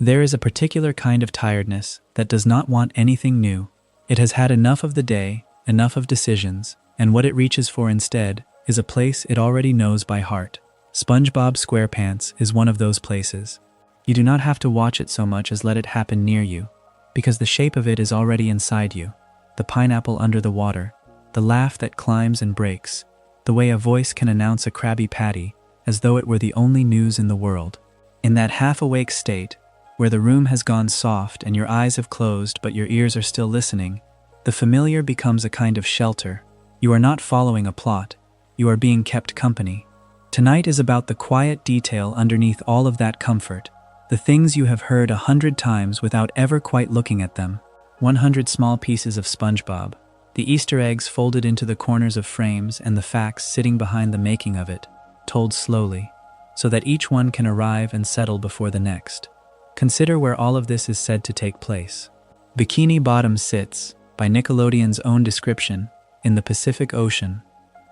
There is a particular kind of tiredness that does not want anything new. It has had enough of the day, enough of decisions, and what it reaches for instead is a place it already knows by heart. SpongeBob SquarePants is one of those places. You do not have to watch it so much as let it happen near you, because the shape of it is already inside you. The pineapple under the water, the laugh that climbs and breaks, the way a voice can announce a Krabby Patty as though it were the only news in the world. In that half-awake state, where the room has gone soft and your eyes have closed but your ears are still listening, the familiar becomes a kind of shelter. You are not following a plot, you are being kept company. Tonight is about the quiet detail underneath all of that comfort, the things you have heard 100 times without ever quite looking at them. 100 small pieces of SpongeBob, the Easter eggs folded into the corners of frames and the facts sitting behind the making of it, told slowly, so that each one can arrive and settle before the next. Consider where all of this is said to take place. Bikini Bottom sits, by Nickelodeon's own description, in the Pacific Ocean,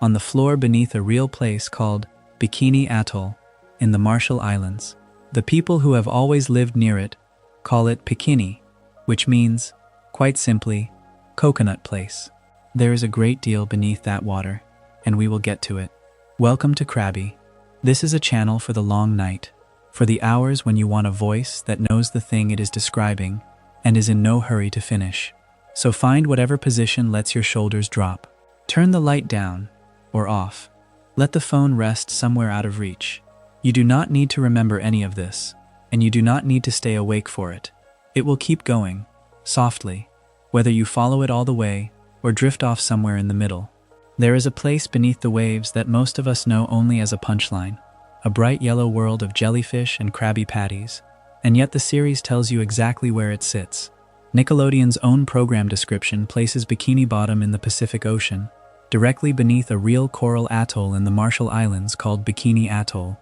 on the floor beneath a real place called Bikini Atoll, in the Marshall Islands. The people who have always lived near it call it Pikinni, which means, quite simply, coconut place. There is a great deal beneath that water, and we will get to it. Welcome to Krabby. This is a channel for the long night, for the hours when you want a voice that knows the thing it is describing and is in no hurry to finish. So find whatever position lets your shoulders drop. Turn the light down or off. Let the phone rest somewhere out of reach. You do not need to remember any of this, and you do not need to stay awake for it. It will keep going, softly, whether you follow it all the way or drift off somewhere in the middle. There is a place beneath the waves that most of us know only as a punchline, a bright yellow world of jellyfish and Krabby Patties, and yet the series tells you exactly where it sits. Nickelodeon's own program description places Bikini Bottom in the Pacific Ocean, directly beneath a real coral atoll in the Marshall Islands called Bikini Atoll.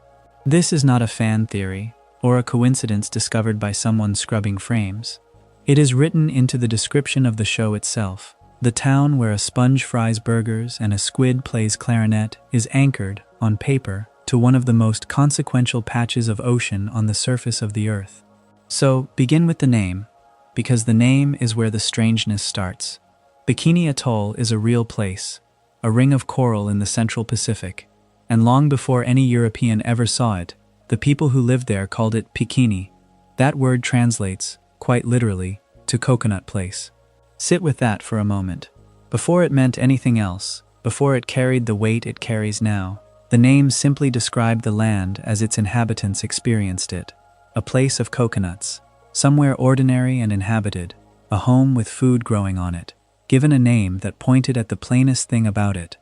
This is not a fan theory or a coincidence discovered by someone scrubbing frames. It is written into the description of the show itself. The town where a sponge fries burgers and a squid plays clarinet is anchored, on paper, to one of the most consequential patches of ocean on the surface of the earth. So, begin with the name, because the name is where the strangeness starts. Bikini Atoll is a real place, a ring of coral in the Central Pacific, and long before any European ever saw it, the people who lived there called it Pikinni. That word translates, quite literally, to coconut place. Sit with that for a moment. Before it meant anything else, before it carried the weight it carries now, the name simply described the land as its inhabitants experienced it. A place of coconuts, somewhere ordinary and inhabited, a home with food growing on it, given a name that pointed at the plainest thing about it.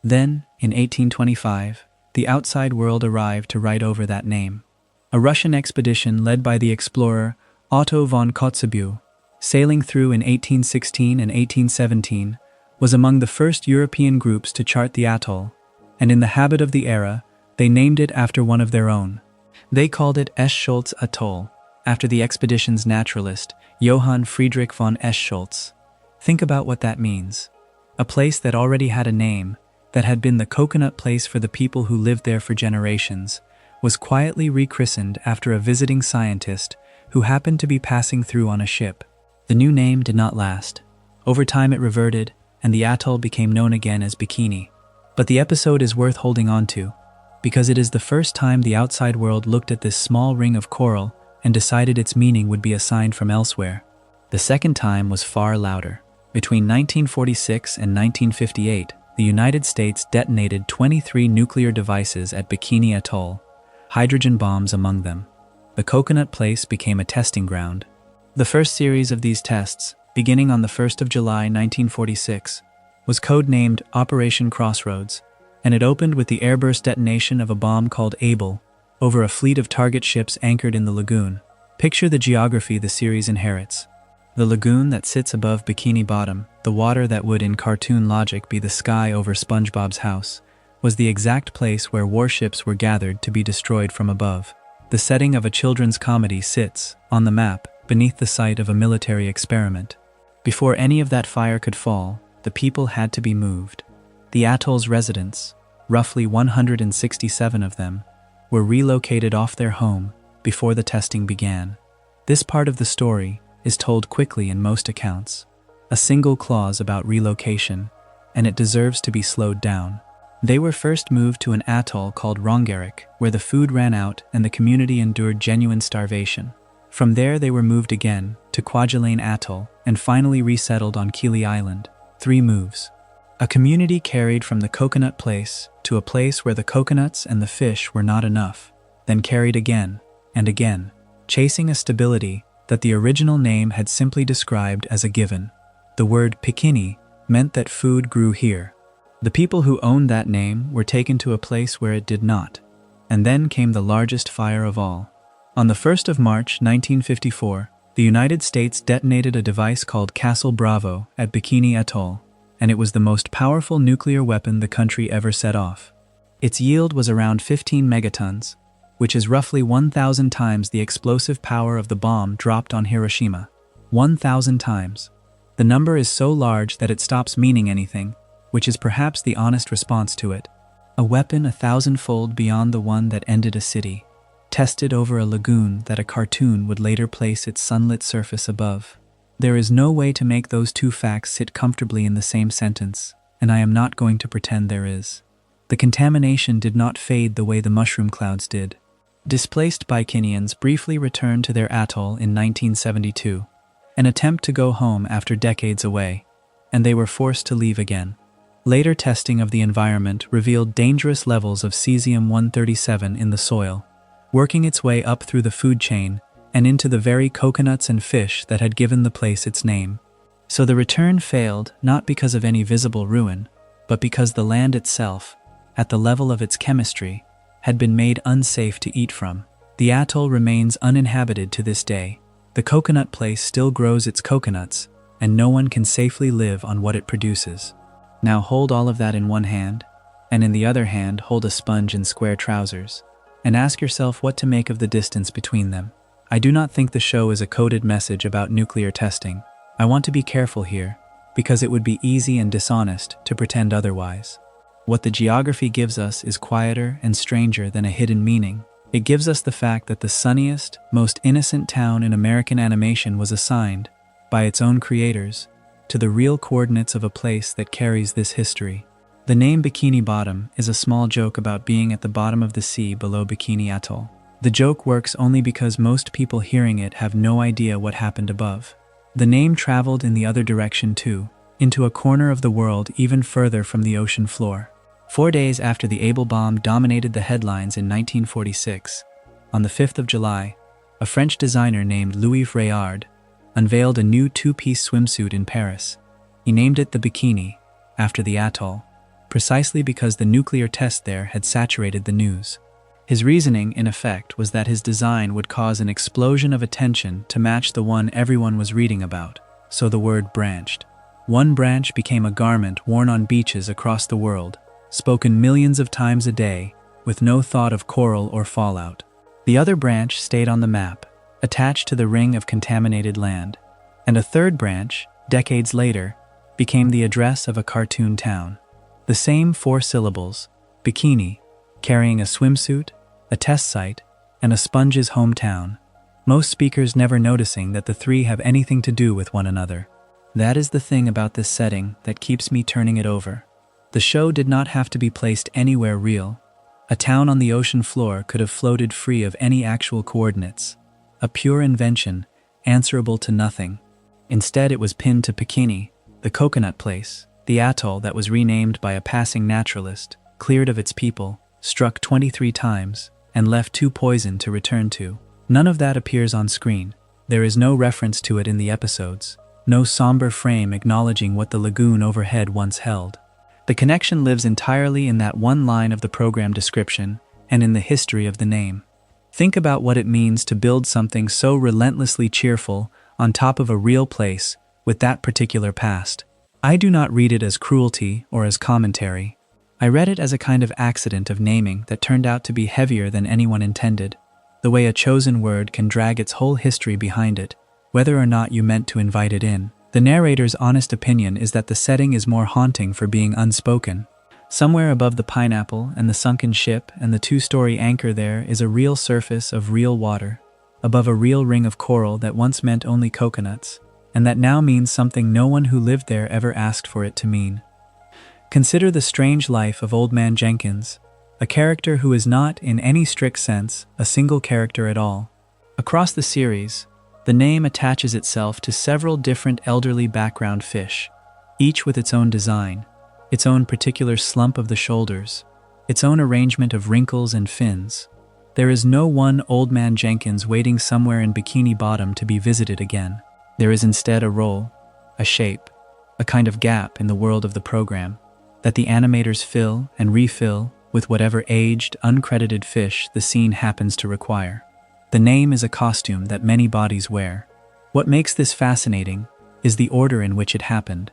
Then, in 1825, the outside world arrived to write over that name. A Russian expedition led by the explorer Otto von Kotzebue, sailing through in 1816 and 1817, was among the first European groups to chart the atoll, and in the habit of the era, they named it after one of their own. They called it Eschscholtz Atoll, after the expedition's naturalist, Johann Friedrich von Eschscholtz. Think about what that means. A place that already had a name, that had been the coconut place for the people who lived there for generations, was quietly rechristened after a visiting scientist who happened to be passing through on a ship. The new name did not last. Over time it reverted, and the atoll became known again as Bikini. But the episode is worth holding on to, because it is the first time the outside world looked at this small ring of coral and decided its meaning would be assigned from elsewhere. The second time was far louder. Between 1946 and 1958, the United States detonated 23 nuclear devices at Bikini Atoll, hydrogen bombs among them. The coconut place became a testing ground. The first series of these tests, beginning on the 1st of July 1946, was codenamed Operation Crossroads, and it opened with the airburst detonation of a bomb called Able over a fleet of target ships anchored in the lagoon. Picture the geography the series inherits. The lagoon that sits above Bikini Bottom, the water that would in cartoon logic be the sky over SpongeBob's house, was the exact place where warships were gathered to be destroyed from above. The setting of a children's comedy sits, on the map, beneath the site of a military experiment. Before any of that fire could fall, the people had to be moved. The atoll's residents, roughly 167 of them, were relocated off their home before the testing began. This part of the story is told quickly in most accounts. A single clause about relocation, and it deserves to be slowed down. They were first moved to an atoll called Rongerik, where the food ran out and the community endured genuine starvation. From there they were moved again to Kwajalein Atoll and finally resettled on Kili Island. 3 moves. A community carried from the coconut place to a place where the coconuts and the fish were not enough, then carried again and again, chasing a stability that the original name had simply described as a given. The word Pikinni meant that food grew here. The people who owned that name were taken to a place where it did not. And then came the largest fire of all. On the 1st of March 1954, the United States detonated a device called Castle Bravo at Bikini Atoll, and it was the most powerful nuclear weapon the country ever set off. Its yield was around 15 megatons, which is roughly 1,000 times the explosive power of the bomb dropped on Hiroshima. 1,000 times. The number is so large that it stops meaning anything, which is perhaps the honest response to it. A weapon 1,000-fold beyond the one that ended a city, tested over a lagoon that a cartoon would later place its sunlit surface above. There is no way to make those 2 facts sit comfortably in the same sentence, and I am not going to pretend there is. The contamination did not fade the way the mushroom clouds did. Displaced Bikinians briefly returned to their atoll in 1972, an attempt to go home after decades away, and they were forced to leave again. Later testing of the environment revealed dangerous levels of cesium-137 in the soil, working its way up through the food chain and into the very coconuts and fish that had given the place its name. So the return failed not because of any visible ruin, but because the land itself, at the level of its chemistry, had been made unsafe to eat from. The atoll remains uninhabited to this day. The coconut place still grows its coconuts, and no one can safely live on what it produces. Now hold all of that in one hand, and in the other hand hold a sponge and square trousers, and ask yourself what to make of the distance between them. I do not think the show is a coded message about nuclear testing. I want to be careful here, because it would be easy and dishonest to pretend otherwise. What the geography gives us is quieter and stranger than a hidden meaning. It gives us the fact that the sunniest, most innocent town in American animation was assigned, by its own creators, to the real coordinates of a place that carries this history. The name Bikini Bottom is a small joke about being at the bottom of the sea below Bikini Atoll. The joke works only because most people hearing it have no idea what happened above. The name traveled in the other direction too, into a corner of the world even further from the ocean floor. 4 days after the Able bomb dominated the headlines in 1946, on the 5th of July, a French designer named Louis Vrayard unveiled a new 2-piece swimsuit in Paris. He named it the Bikini, after the atoll, precisely because the nuclear test there had saturated the news. His reasoning, in effect, was that his design would cause an explosion of attention to match the one everyone was reading about, so the word branched. One branch became a garment worn on beaches across the world, spoken millions of times a day, with no thought of coral or fallout. The other branch stayed on the map, attached to the ring of contaminated land. And a third branch, decades later, became the address of a cartoon town. The same 4 syllables, Bikini, carrying a swimsuit, a test site, and a sponge's hometown, most speakers never noticing that the 3 have anything to do with one another. That is the thing about this setting that keeps me turning it over. The show did not have to be placed anywhere real. A town on the ocean floor could have floated free of any actual coordinates. A pure invention, answerable to nothing. Instead, it was pinned to Pikinni, the coconut place, the atoll that was renamed by a passing naturalist, cleared of its people, struck 23 times, and left too poisoned to return to. None of that appears on screen. There is no reference to it in the episodes, no somber frame acknowledging what the lagoon overhead once held. The connection lives entirely in that one line of the program description and in the history of the name. Think about what it means to build something so relentlessly cheerful on top of a real place with that particular past. I do not read it as cruelty or as commentary. I read it as a kind of accident of naming that turned out to be heavier than anyone intended, the way a chosen word can drag its whole history behind it, whether or not you meant to invite it in. The narrator's honest opinion is that the setting is more haunting for being unspoken. Somewhere above the pineapple and the sunken ship and the 2-story anchor there is a real surface of real water. above a real ring of coral that once meant only coconuts, and that now means something no one who lived there ever asked for it to mean. Consider the strange life of Old Man Jenkins, a character who is not, in any strict sense, a single character at all. Across the series, the name attaches itself to several different elderly background fish, each with its own design, its own particular slump of the shoulders, its own arrangement of wrinkles and fins. There is no one Old Man Jenkins waiting somewhere in Bikini Bottom to be visited again. There is instead a role, a shape, a kind of gap in the world of the program, that the animators fill and refill with whatever aged, uncredited fish the scene happens to require. The name is a costume that many bodies wear. What makes this fascinating is the order in which it happened.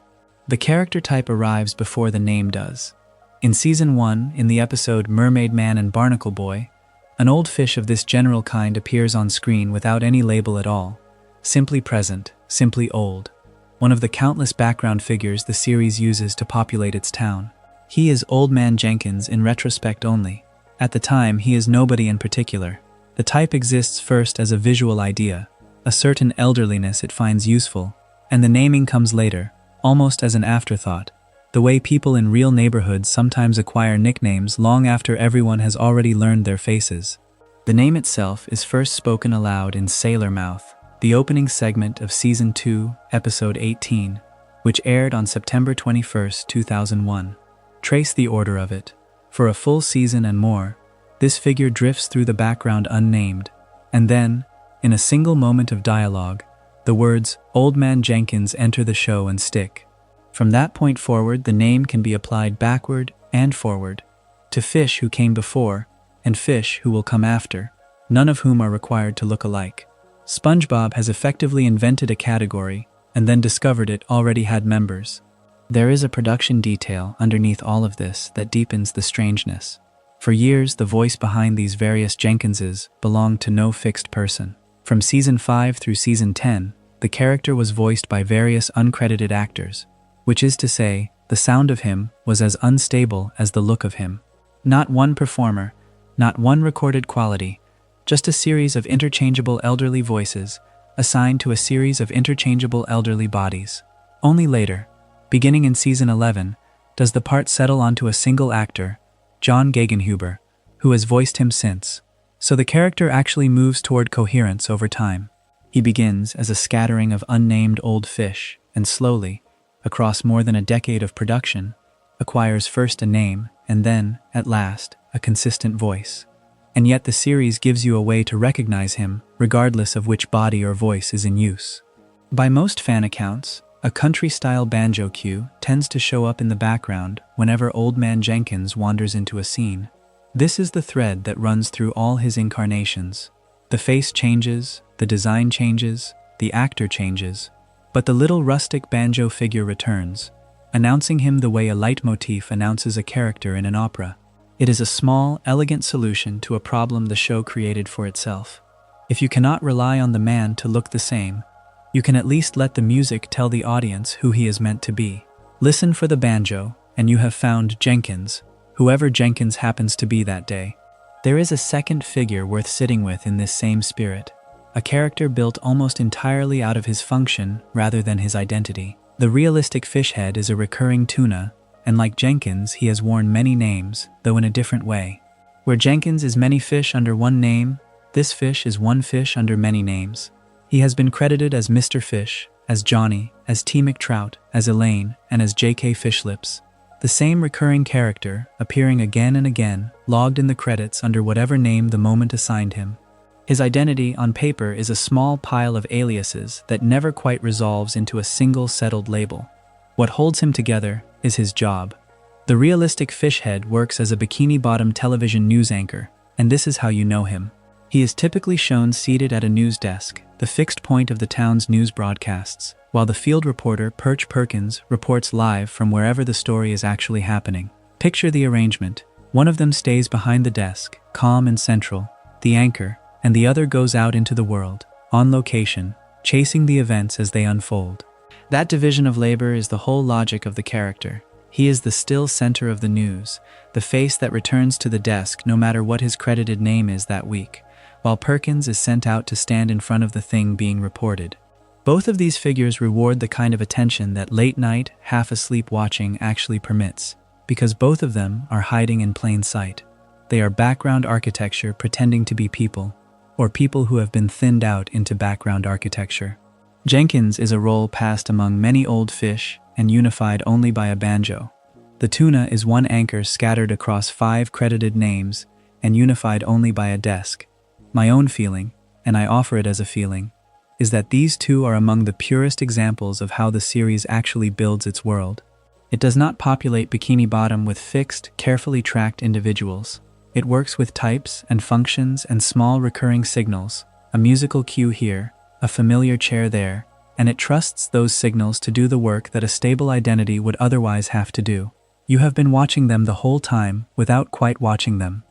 The character type arrives before the name does. In Season 1, in the episode Mermaid Man and Barnacle Boy, an old fish of this general kind appears on screen without any label at all. Simply present, simply old. One of the countless background figures the series uses to populate its town. He is Old Man Jenkins in retrospect only. At the time, he is nobody in particular. The type exists first as a visual idea, a certain elderliness it finds useful, and the naming comes later, almost as an afterthought, the way people in real neighborhoods sometimes acquire nicknames long after everyone has already learned their faces. The name itself is first spoken aloud in Sailor Mouth, the opening segment of Season 2, Episode 18, which aired on September 21, 2001. Trace the order of it. For a full season and more, this figure drifts through the background unnamed, and then, in a single moment of dialogue, the words Old Man Jenkins enter the show and stick. From that point forward, the name can be applied backward and forward, to fish who came before and fish who will come after, none of whom are required to look alike. SpongeBob has effectively invented a category and then discovered it already had members. There is a production detail underneath all of this that deepens the strangeness. For years, the voice behind these various Jenkinses belonged to no fixed person. From Season 5 through Season 10, the character was voiced by various uncredited actors, which is to say, the sound of him was as unstable as the look of him. Not one performer, not one recorded quality, just a series of interchangeable elderly voices assigned to a series of interchangeable elderly bodies. Only later, beginning in Season 11, does the part settle onto a single actor, John Gegenhuber, who has voiced him since. So the character actually moves toward coherence over time. He begins as a scattering of unnamed old fish and slowly, across more than a decade of production, acquires first a name and then, at last, a consistent voice. And yet the series gives you a way to recognize him regardless of which body or voice is in use. By most fan accounts, a country-style banjo cue tends to show up in the background whenever Old Man Jenkins wanders into a scene. This is the thread that runs through all his incarnations. The face changes, the design changes, the actor changes, but the little rustic banjo figure returns, announcing him the way a leitmotif announces a character in an opera. It is a small, elegant solution to a problem the show created for itself. If you cannot rely on the man to look the same, you can at least let the music tell the audience who he is meant to be. Listen for the banjo, and you have found Jenkins, whoever Jenkins happens to be that day. There is a second figure worth sitting with in this same spirit, a character built almost entirely out of his function rather than his identity. The realistic fish head is a recurring tuna, and like Jenkins, he has worn many names, though in a different way. Where Jenkins is many fish under one name, this fish is one fish under many names. He has been credited as Mr. Fish, as Johnny, as T. McTrout, as Elaine, and as J.K. Fishlips. The same recurring character, appearing again and again, logged in the credits under whatever name the moment assigned him. His identity on paper is a small pile of aliases that never quite resolves into a single settled label. What holds him together is his job. The realistic fish head works as a Bikini Bottom television news anchor, and this is how you know him. He is typically shown seated at a news desk, the fixed point of the town's news broadcasts, while the field reporter Perch Perkins reports live from wherever the story is actually happening. Picture the arrangement. One of them stays behind the desk, calm and central, the anchor, and the other goes out into the world, on location, chasing the events as they unfold. That division of labor is the whole logic of the character. He is the still center of the news, the face that returns to the desk no matter what his credited name is that week, while Perkins is sent out to stand in front of the thing being reported. Both of these figures reward the kind of attention that late-night, half-asleep watching actually permits, because both of them are hiding in plain sight. They are background architecture pretending to be people, or people who have been thinned out into background architecture. Jenkins is a role passed among many old fish and unified only by a banjo. The tuna is one anchor scattered across 5 credited names and unified only by a desk. My own feeling, and I offer it as a feeling, is that these two are among the purest examples of how the series actually builds its world. It does not populate Bikini Bottom with fixed, carefully tracked individuals. It works with types and functions and small recurring signals, a musical cue here, a familiar chair there, and it trusts those signals to do the work that a stable identity would otherwise have to do. You have been watching them the whole time without quite watching them.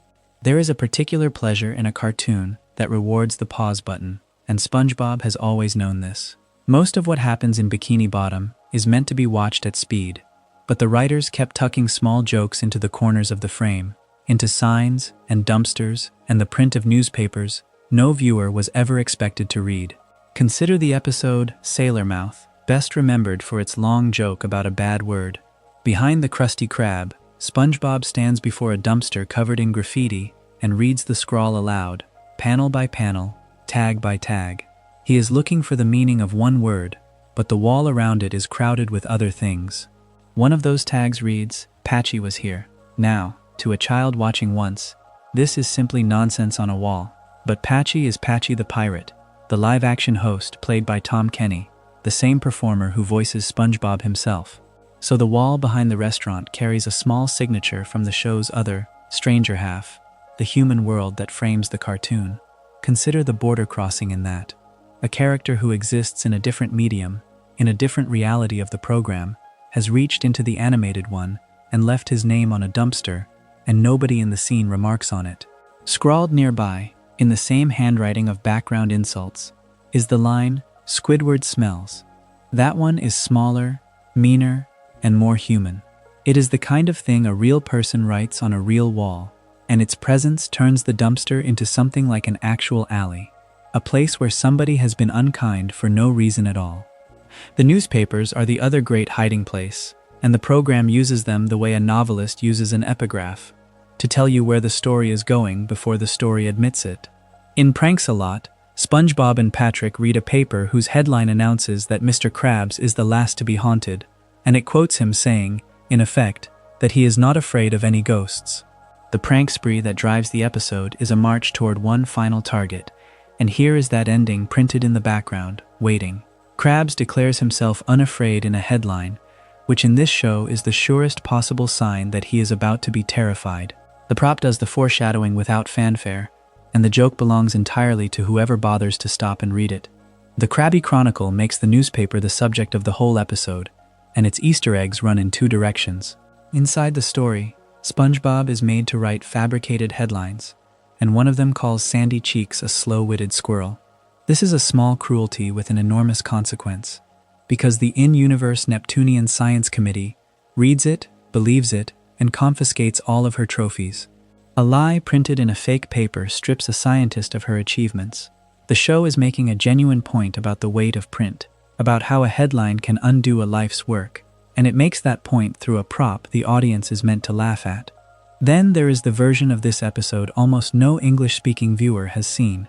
There is a particular pleasure in a cartoon that rewards the pause button, and SpongeBob has always known this. Most of what happens in Bikini Bottom is meant to be watched at speed, but the writers kept tucking small jokes into the corners of the frame, into signs and dumpsters and the print of newspapers no viewer was ever expected to read. Consider the episode Sailor Mouth, best remembered for its long joke about a bad word. Behind the Krusty Krab, SpongeBob stands before a dumpster covered in graffiti and reads the scrawl aloud, panel by panel, tag by tag. He is looking for the meaning of one word, but the wall around it is crowded with other things. One of those tags reads, "Patchy was here." Now, to a child watching once, this is simply nonsense on a wall. But Patchy is Patchy the Pirate, the live-action host played by Tom Kenny, the same performer who voices SpongeBob himself. So the wall behind the restaurant carries a small signature from the show's other, stranger half, the human world that frames the cartoon. Consider the border crossing in that. A character who exists in a different medium, in a different reality of the program, has reached into the animated one and left his name on a dumpster, and nobody in the scene remarks on it. Scrawled nearby, in the same handwriting of background insults, is the line, "Squidward smells." That one is smaller, meaner, and more human. It is the kind of thing a real person writes on a real wall, and its presence turns the dumpster into something like an actual alley, a place where somebody has been unkind for no reason at all. The newspapers are the other great hiding place, and the program uses them the way a novelist uses an epigraph, to tell you where the story is going before the story admits it. In Pranks-A-Lot, SpongeBob and Patrick read a paper whose headline announces that Mr. Krabs is the last to be haunted, and it quotes him saying, in effect, that he is not afraid of any ghosts. The prank spree that drives the episode is a march toward one final target, and here is that ending printed in the background, waiting. Krabs declares himself unafraid in a headline, which in this show is the surest possible sign that he is about to be terrified. The prop does the foreshadowing without fanfare, and the joke belongs entirely to whoever bothers to stop and read it. The Krabby Chronicle makes the newspaper the subject of the whole episode, and its Easter eggs run in 2 directions. Inside the story, SpongeBob is made to write fabricated headlines, and one of them calls Sandy Cheeks a slow-witted squirrel. This is a small cruelty with an enormous consequence, because the in-universe Neptunian Science Committee reads it, believes it, and confiscates all of her trophies. A lie printed in a fake paper strips a scientist of her achievements. The show is making a genuine point about the weight of print, about how a headline can undo a life's work, and it makes that point through a prop the audience is meant to laugh at. Then there is the version of this episode almost no English-speaking viewer has seen.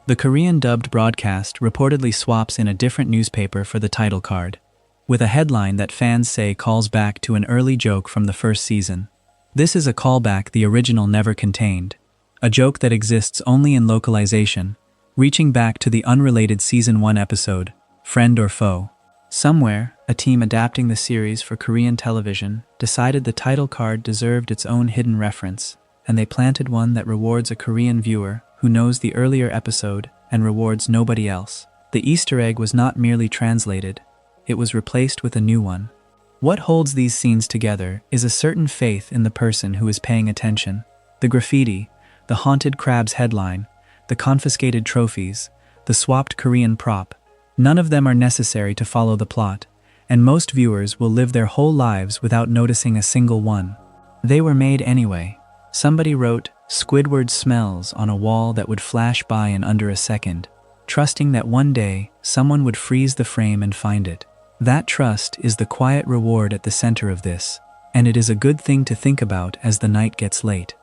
The Korean-dubbed broadcast reportedly swaps in a different newspaper for the title card, with a headline that fans say calls back to an early joke from the first season. This is a callback the original never contained, a joke that exists only in localization, reaching back to the unrelated Season 1 episode, Friend or Foe. Somewhere, a team adapting the series for Korean television decided the title card deserved its own hidden reference, and they planted one that rewards a Korean viewer who knows the earlier episode and rewards nobody else. The Easter egg was not merely translated, it was replaced with a new one. What holds these scenes together is a certain faith in the person who is paying attention. The graffiti, the haunted crabs headline, the confiscated trophies, the swapped Korean prop, none of them are necessary to follow the plot, and most viewers will live their whole lives without noticing a single one. They were made anyway. Somebody wrote, Squidward smells on a wall that would flash by in under a second, trusting that one day someone would freeze the frame and find it. That trust is the quiet reward at the center of this, and it is a good thing to think about as the night gets late.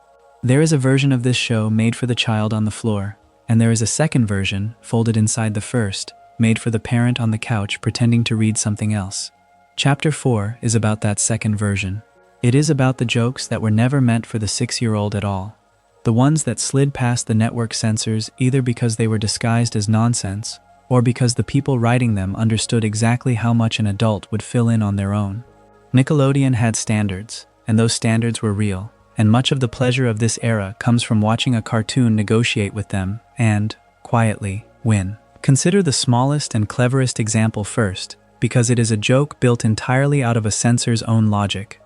There is a version of this show made for the child on the floor, and there is a second version, folded inside the first, made for the parent on the couch pretending to read something else. Chapter 4 is about that second version. It is about the jokes that were never meant for the 6-year-old at all. The ones that slid past the network censors either because they were disguised as nonsense, or because the people writing them understood exactly how much an adult would fill in on their own. Nickelodeon had standards, and those standards were real, and much of the pleasure of this era comes from watching a cartoon negotiate with them and, quietly, win. Consider the smallest and cleverest example first, because it is a joke built entirely out of a censor's own logic.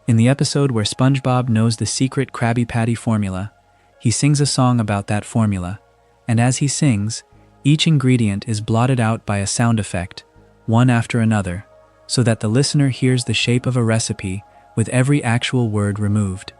In the episode where SpongeBob knows the secret Krabby Patty formula, he sings a song about that formula, and as he sings, each ingredient is blotted out by a sound effect, one after another, so that the listener hears the shape of a recipe with every actual word removed.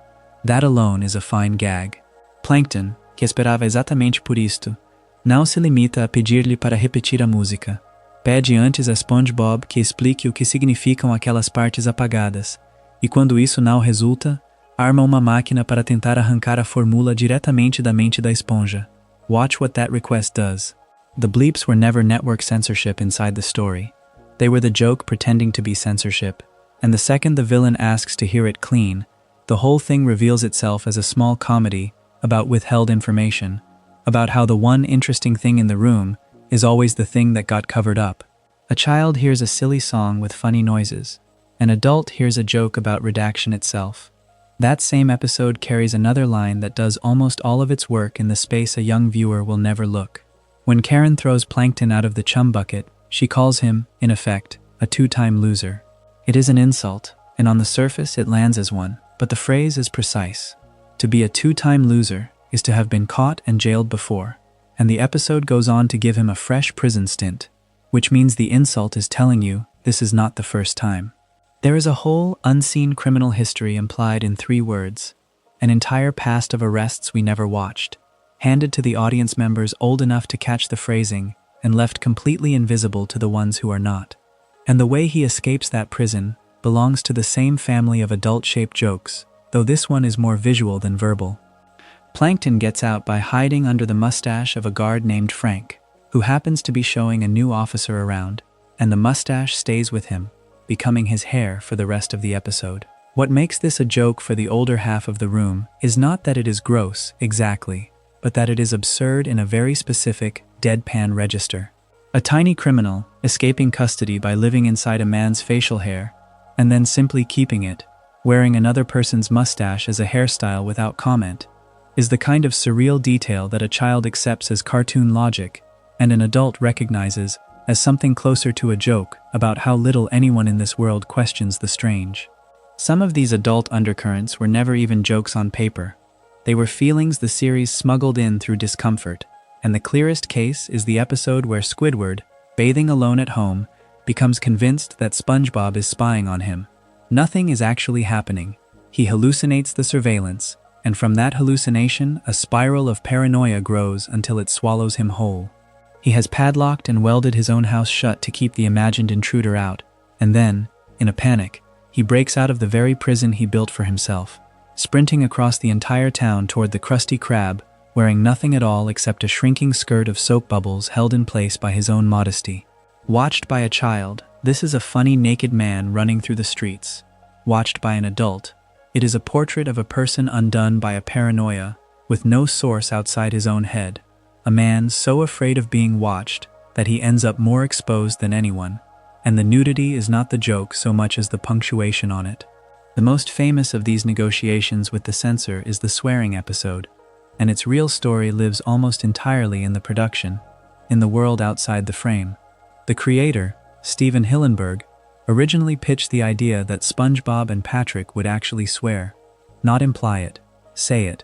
That alone is a fine gag. Plankton, que esperava exatamente por isto, não se limita a pedir-lhe para repetir a música. Pede antes a SpongeBob que explique o que significam aquelas partes apagadas, e quando isso não resulta, arma uma máquina para tentar arrancar a fórmula diretamente da mente da esponja. Watch what that request does. The bleeps were never network censorship inside the story. They were the joke pretending to be censorship, and the second the villain asks to hear it clean, the whole thing reveals itself as a small comedy about withheld information, about how the one interesting thing in the room is always the thing that got covered up. A child hears a silly song with funny noises. An adult hears a joke about redaction itself. That same episode carries another line that does almost all of its work in the space a young viewer will never look. When Karen throws Plankton out of the chum bucket, she calls him, in effect, a 2-time loser. It is an insult, and on the surface it lands as one, but the phrase is precise. To be a 2-time loser is to have been caught and jailed before, and the episode goes on to give him a fresh prison stint, which means the insult is telling you this is not the first time. There is a whole unseen criminal history implied in 3 words, an entire past of arrests we never watched, handed to the audience members old enough to catch the phrasing and left completely invisible to the ones who are not. And the way he escapes that prison belongs to the same family of adult-shaped jokes, though this one is more visual than verbal. Plankton gets out by hiding under the mustache of a guard named Frank, who happens to be showing a new officer around, and the mustache stays with him, becoming his hair for the rest of the episode. What makes this a joke for the older half of the room is not that it is gross, exactly, but that it is absurd in a very specific, deadpan register. A tiny criminal escaping custody by living inside a man's facial hair, and then simply keeping it, wearing another person's mustache as a hairstyle without comment, is the kind of surreal detail that a child accepts as cartoon logic, and an adult recognizes as something closer to a joke about how little anyone in this world questions the strange. Some of these adult undercurrents were never even jokes on paper. They were feelings the series smuggled in through discomfort, and the clearest case is the episode where Squidward, bathing alone at home, becomes convinced that SpongeBob is spying on him. Nothing is actually happening. He hallucinates the surveillance, and from that hallucination, a spiral of paranoia grows until it swallows him whole. He has padlocked and welded his own house shut to keep the imagined intruder out, and then, in a panic, he breaks out of the very prison he built for himself, sprinting across the entire town toward the Krusty Krab, wearing nothing at all except a shrinking skirt of soap bubbles held in place by his own modesty. Watched by a child, this is a funny naked man running through the streets. Watched by an adult, it is a portrait of a person undone by a paranoia, with no source outside his own head. A man so afraid of being watched that he ends up more exposed than anyone, and the nudity is not the joke so much as the punctuation on it. The most famous of these negotiations with the censor is the swearing episode, and its real story lives almost entirely in the production, in the world outside the frame. The creator, Stephen Hillenburg, originally pitched the idea that SpongeBob and Patrick would actually swear, not imply it, say it.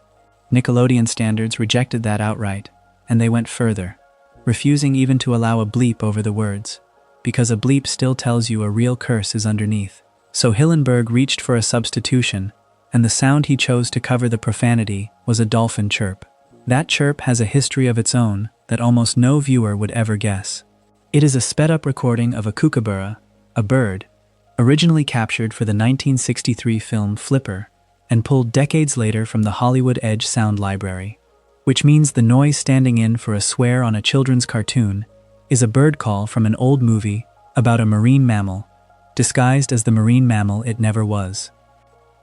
Nickelodeon standards rejected that outright, and they went further, refusing even to allow a bleep over the words, because a bleep still tells you a real curse is underneath. So Hillenburg reached for a substitution, and the sound he chose to cover the profanity was a dolphin chirp. That chirp has a history of its own that almost no viewer would ever guess. It is a sped-up recording of a kookaburra, a bird, originally captured for the 1963 film Flipper, and pulled decades later from the Hollywood Edge sound library, which means the noise standing in for a swear on a children's cartoon is a bird call from an old movie about a marine mammal, disguised as the marine mammal it never was.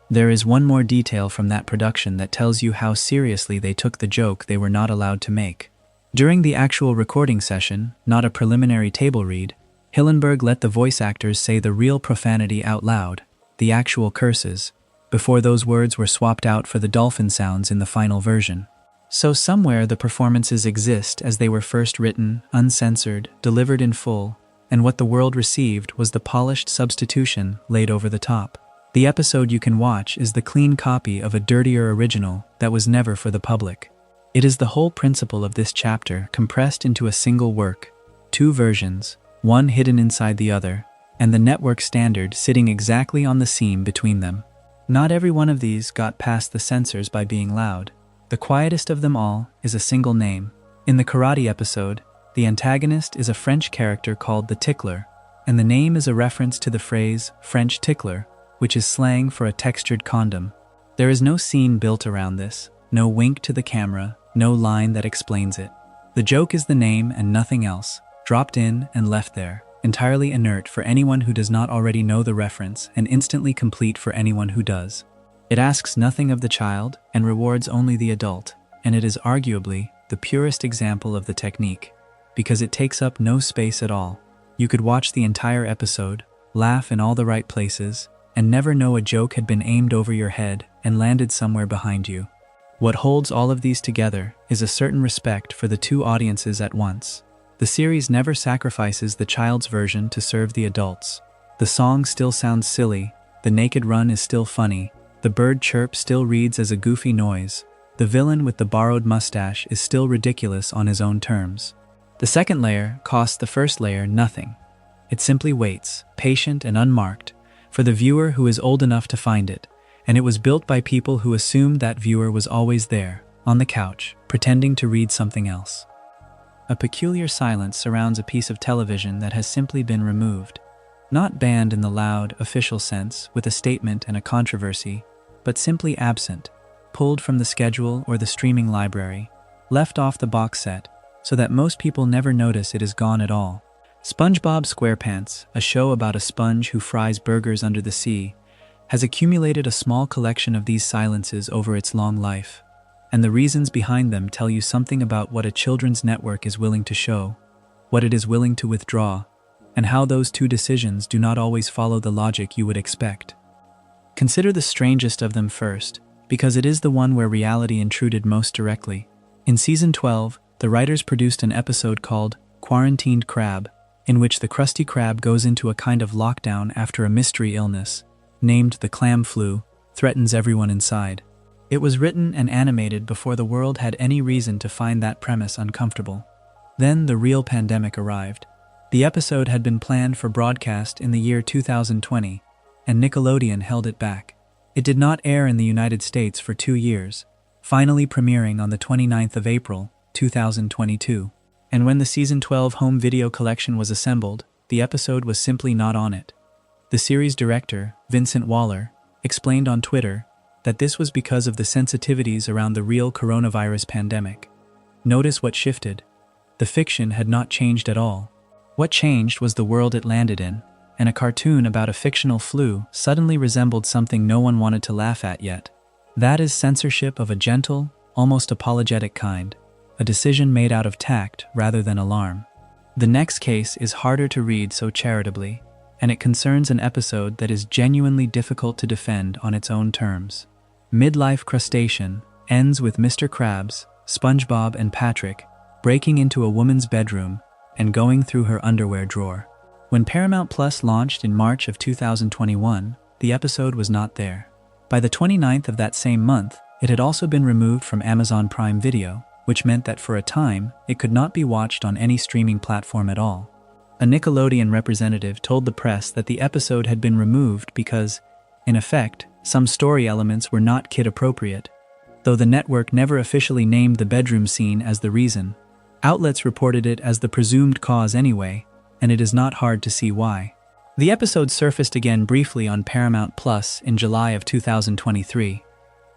There is one more detail from that production that tells you how seriously they took the joke they were not allowed to make. During the actual recording session, not a preliminary table read, Hillenburg let the voice actors say the real profanity out loud, the actual curses, before those words were swapped out for the dolphin sounds in the final version. So somewhere the performances exist as they were first written, uncensored, delivered in full, and what the world received was the polished substitution laid over the top. The episode you can watch is the clean copy of a dirtier original that was never for the public. It is the whole principle of this chapter compressed into a single work, 2 versions, one hidden inside the other, and the network standard sitting exactly on the seam between them. Not every one of these got past the censors by being loud. The quietest of them all is a single name. In the karate episode, the antagonist is a French character called the Tickler, and the name is a reference to the phrase French tickler, which is slang for a textured condom. There is no scene built around this, no wink to the camera, no line that explains it. The joke is the name and nothing else, dropped in and left there, entirely inert for anyone who does not already know the reference and instantly complete for anyone who does. It asks nothing of the child and rewards only the adult, and it is arguably the purest example of the technique, because it takes up no space at all. You could watch the entire episode, laugh in all the right places, and never know a joke had been aimed over your head and landed somewhere behind you. What holds all of these together is a certain respect for the two audiences at once. The series never sacrifices the child's version to serve the adults. The song still sounds silly, the naked run is still funny, the bird chirp still reads as a goofy noise, the villain with the borrowed mustache is still ridiculous on his own terms. The second layer costs the first layer nothing. It simply waits, patient and unmarked, for the viewer who is old enough to find it, and it was built by people who assumed that viewer was always there, on the couch, pretending to read something else. A peculiar silence surrounds a piece of television that has simply been removed. Not banned in the loud, official sense, with a statement and a controversy, but simply absent, pulled from the schedule or the streaming library, left off the box set, so that most people never notice it is gone at all. SpongeBob SquarePants, a show about a sponge who fries burgers under the sea, has accumulated a small collection of these silences over its long life. And the reasons behind them tell you something about what a children's network is willing to show, what it is willing to withdraw, and how those two decisions do not always follow the logic you would expect. Consider the strangest of them first, because it is the one where reality intruded most directly. In Season 12, the writers produced an episode called Quarantined Crab, in which the Krusty Krab goes into a kind of lockdown after a mystery illness, named the clam flu, threatens everyone inside. It was written and animated before the world had any reason to find that premise uncomfortable. Then the real pandemic arrived. The episode had been planned for broadcast in the year 2020, and Nickelodeon held it back. It did not air in the United States for 2 years, finally premiering on the 29th of April, 2022. And when the Season 12 home video collection was assembled, the episode was simply not on it. The series director, Vincent Waller, explained on Twitter that this was because of the sensitivities around the real coronavirus pandemic. Notice what shifted. The fiction had not changed at all. What changed was the world it landed in, and a cartoon about a fictional flu suddenly resembled something no one wanted to laugh at yet. That is censorship of a gentle, almost apologetic kind, a decision made out of tact rather than alarm. The next case is harder to read so charitably, and it concerns an episode that is genuinely difficult to defend on its own terms. Midlife Crustacean ends with Mr. Krabs, SpongeBob and Patrick breaking into a woman's bedroom and going through her underwear drawer. When Paramount Plus launched in March of 2021, the episode was not there. By the 29th of that same month, it had also been removed from Amazon Prime Video, which meant that for a time, it could not be watched on any streaming platform at all. A Nickelodeon representative told the press that the episode had been removed because, in effect, Some story elements were not kid-appropriate, though the network never officially named the bedroom scene as the reason. Outlets reported it as the presumed cause anyway, and it is not hard to see why. The episode surfaced again briefly on Paramount Plus in July of 2023,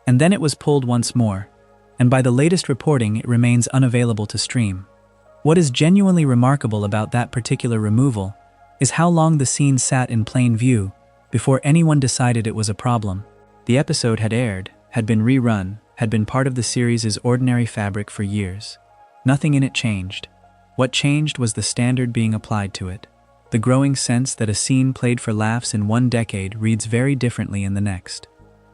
and then it was pulled once more, and by the latest reporting it remains unavailable to stream. What is genuinely remarkable about that particular removal is how long the scene sat in plain view before anyone decided it was a problem. The episode had aired, had been rerun, had been part of the series' ordinary fabric for years. Nothing in it changed. What changed was the standard being applied to it. The growing sense that a scene played for laughs in one decade reads very differently in the next.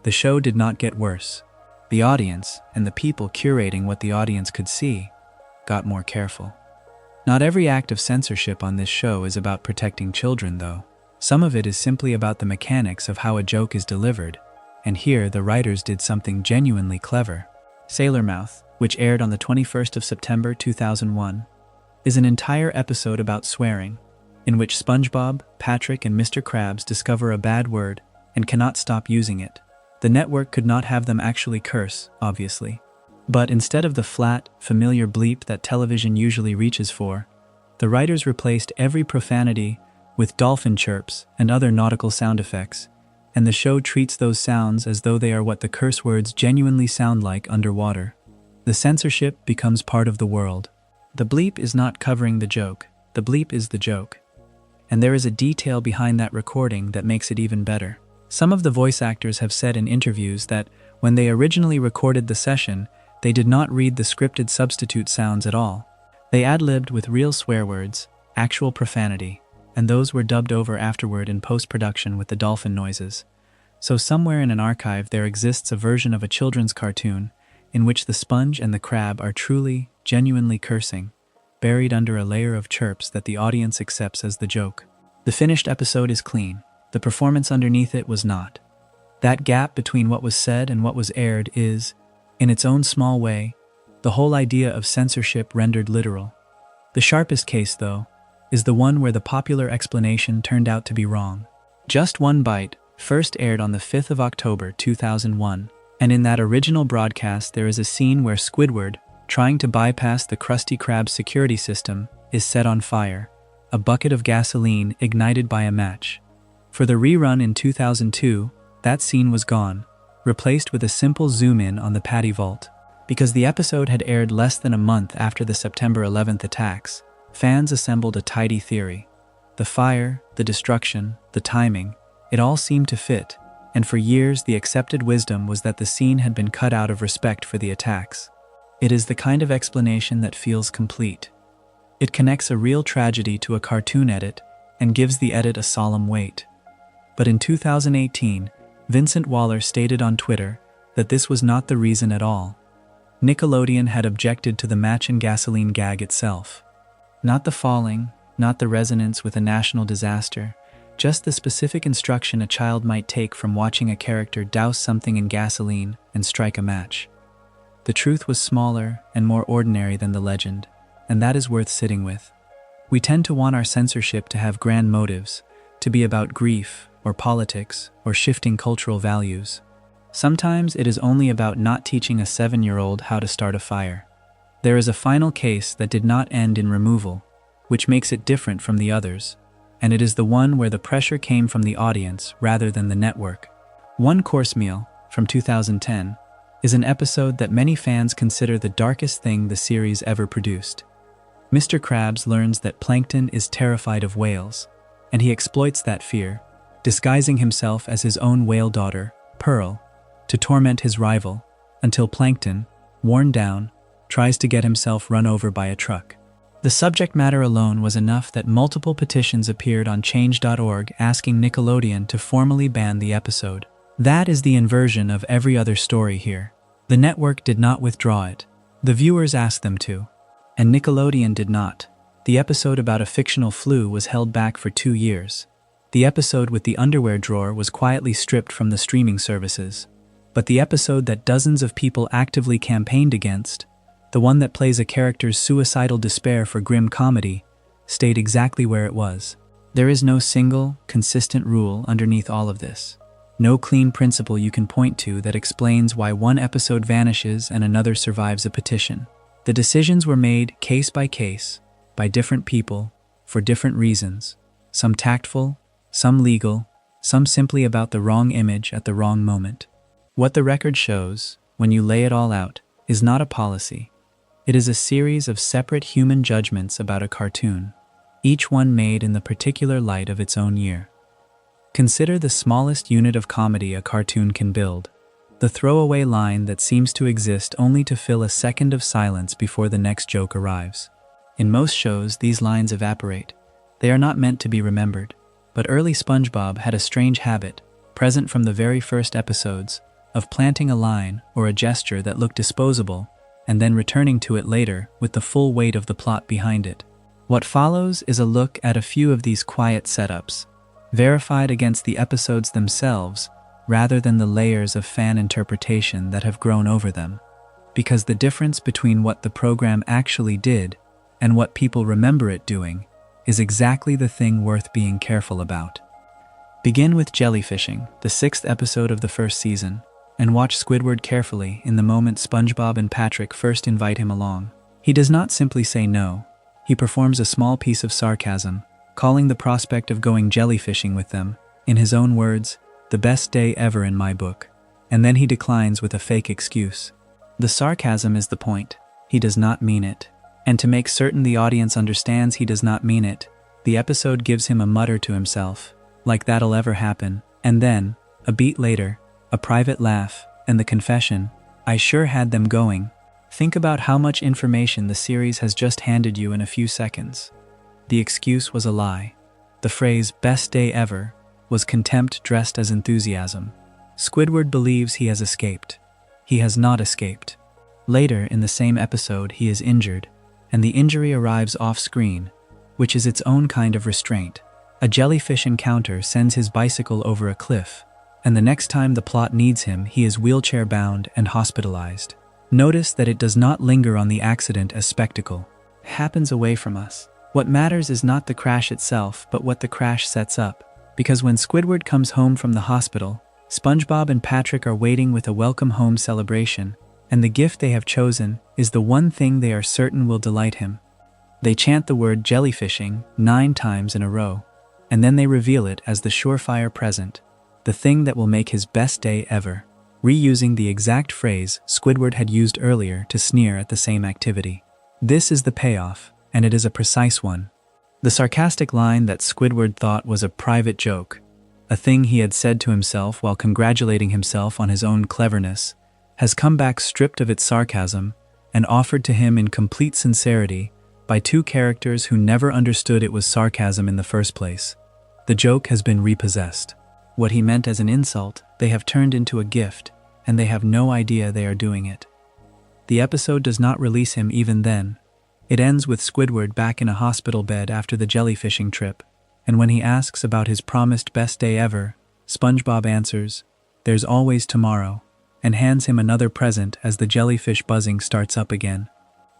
The show did not get worse. The audience, and the people curating what the audience could see, got more careful. Not every act of censorship on this show is about protecting children, though. Some of it is simply about the mechanics of how a joke is delivered, and here the writers did something genuinely clever. Sailor Mouth, which aired on the 21st of September 2001, is an entire episode about swearing, in which SpongeBob, Patrick, and Mr. Krabs discover a bad word and cannot stop using it. The network could not have them actually curse, obviously. But instead of the flat, familiar bleep that television usually reaches for, the writers replaced every profanity with dolphin chirps and other nautical sound effects, and the show treats those sounds as though they are what the curse words genuinely sound like underwater. The censorship becomes part of the world. The bleep is not covering the joke. The bleep is the joke. And there is a detail behind that recording that makes it even better. Some of the voice actors have said in interviews that when they originally recorded the session, they did not read the scripted substitute sounds at all. They ad-libbed with real swear words, actual profanity, and those were dubbed over afterward in post-production with the dolphin noises. So somewhere in an archive there exists a version of a children's cartoon in which the sponge and the crab are truly, genuinely cursing, buried under a layer of chirps that the audience accepts as the joke. The finished episode is clean. The performance underneath it was not. That gap between what was said and what was aired is, in its own small way, the whole idea of censorship rendered literal. The sharpest case, though, is the one where the popular explanation turned out to be wrong. Just One Bite first aired on the 5th of October 2001, and in that original broadcast there is a scene where Squidward, trying to bypass the Krusty Krab security system, is set on fire, a bucket of gasoline ignited by a match. For the rerun in 2002, that scene was gone, replaced with a simple zoom-in on the Patty Vault. Because the episode had aired less than a month after the September 11th attacks, fans assembled a tidy theory. The fire, the destruction, the timing, it all seemed to fit, and for years the accepted wisdom was that the scene had been cut out of respect for the attacks. It is the kind of explanation that feels complete. It connects a real tragedy to a cartoon edit and gives the edit a solemn weight. But in 2018, Vincent Waller stated on Twitter that this was not the reason at all. Nickelodeon had objected to the match and gasoline gag itself. Not the falling, not the resonance with a national disaster, just the specific instruction a child might take from watching a character douse something in gasoline and strike a match. The truth was smaller and more ordinary than the legend, and that is worth sitting with. We tend to want our censorship to have grand motives, to be about grief or politics or shifting cultural values. Sometimes it is only about not teaching a 7-year-old how to start a fire. There is a final case that did not end in removal, which makes it different from the others, and it is the one where the pressure came from the audience rather than the network. One Course Meal, from 2010, is an episode that many fans consider the darkest thing the series ever produced. Mr. Krabs learns that Plankton is terrified of whales, and he exploits that fear, disguising himself as his own whale daughter, Pearl, to torment his rival, until Plankton, worn down, tries to get himself run over by a truck. The subject matter alone was enough that multiple petitions appeared on change.org asking Nickelodeon to formally ban the episode. That is the inversion of every other story here. The network did not withdraw it. The viewers asked them to. And Nickelodeon did not. The episode about a fictional flu was held back for 2 years. The episode with the underwear drawer was quietly stripped from the streaming services. But the episode that dozens of people actively campaigned against, the one that plays a character's suicidal despair for grim comedy, stayed exactly where it was. There is no single, consistent rule underneath all of this. No clean principle you can point to that explains why one episode vanishes and another survives a petition. The decisions were made case by case, by different people, for different reasons, some tactful, some legal, some simply about the wrong image at the wrong moment. What the record shows, when you lay it all out, is not a policy. It is a series of separate human judgments about a cartoon, each one made in the particular light of its own year. Consider the smallest unit of comedy a cartoon can build, the throwaway line that seems to exist only to fill a second of silence before the next joke arrives. In most shows, these lines evaporate. They are not meant to be remembered. But early SpongeBob had a strange habit, present from the very first episodes, of planting a line or a gesture that looked disposable, and then returning to it later with the full weight of the plot behind it. What follows is a look at a few of these quiet setups, verified against the episodes themselves rather than the layers of fan interpretation that have grown over them. Because the difference between what the program actually did and what people remember it doing is exactly the thing worth being careful about. Begin with jellyfishing, the 6th episode of the first season, and watch Squidward carefully in the moment SpongeBob and Patrick first invite him along. He does not simply say no. He performs a small piece of sarcasm, calling the prospect of going jellyfishing with them, in his own words, the best day ever in my book. And then he declines with a fake excuse. The sarcasm is the point. He does not mean it. And to make certain the audience understands he does not mean it, the episode gives him a mutter to himself, like that'll ever happen, and then, a beat later, a private laugh, and the confession, I sure had them going. Think about how much information the series has just handed you in a few seconds. The excuse was a lie. The phrase, best day ever, was contempt dressed as enthusiasm. Squidward believes he has escaped. He has not escaped. Later in the same episode, he is injured, and the injury arrives off-screen, which is its own kind of restraint. A jellyfish encounter sends his bicycle over a cliff, and the next time the plot needs him, he is wheelchair-bound and hospitalized. Notice that it does not linger on the accident as spectacle. It happens away from us. What matters is not the crash itself, but what the crash sets up. Because when Squidward comes home from the hospital, SpongeBob and Patrick are waiting with a welcome home celebration, and the gift they have chosen is the one thing they are certain will delight him. They chant the word jellyfishing 9 times in a row, and then they reveal it as the surefire present, the thing that will make his best day ever, reusing the exact phrase Squidward had used earlier to sneer at the same activity. This is the payoff, and it is a precise one. The sarcastic line that Squidward thought was a private joke, a thing he had said to himself while congratulating himself on his own cleverness, has come back stripped of its sarcasm and offered to him in complete sincerity by 2 characters who never understood it was sarcasm in the first place. The joke has been repossessed. What he meant as an insult, they have turned into a gift, and they have no idea they are doing it. The episode does not release him even then. It ends with Squidward back in a hospital bed after the jellyfishing trip, and when he asks about his promised best day ever, SpongeBob answers, "There's always tomorrow," and hands him another present as the jellyfish buzzing starts up again.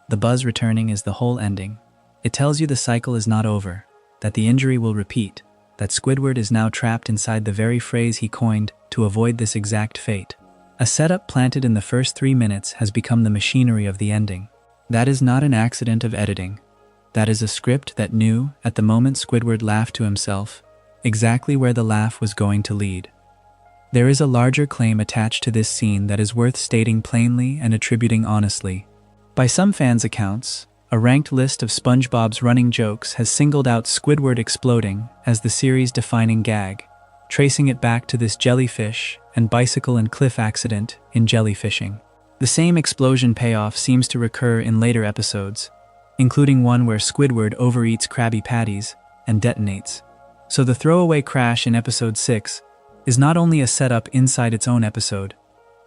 The buzz returning is the whole ending. It tells you the cycle is not over, that the injury will repeat, that Squidward is now trapped inside the very phrase he coined to avoid this exact fate. A setup planted in the first 3 minutes has become the machinery of the ending. That is not an accident of editing. That is a script that knew, at the moment Squidward laughed to himself, exactly where the laugh was going to lead. There is a larger claim attached to this scene that is worth stating plainly and attributing honestly. By some fans' accounts, a ranked list of SpongeBob's running jokes has singled out Squidward exploding as the series' defining gag, tracing it back to this jellyfish and bicycle and cliff accident in jellyfishing. The same explosion payoff seems to recur in later episodes, including one where Squidward overeats Krabby Patties and detonates. So the throwaway crash in episode 6 is not only a setup inside its own episode,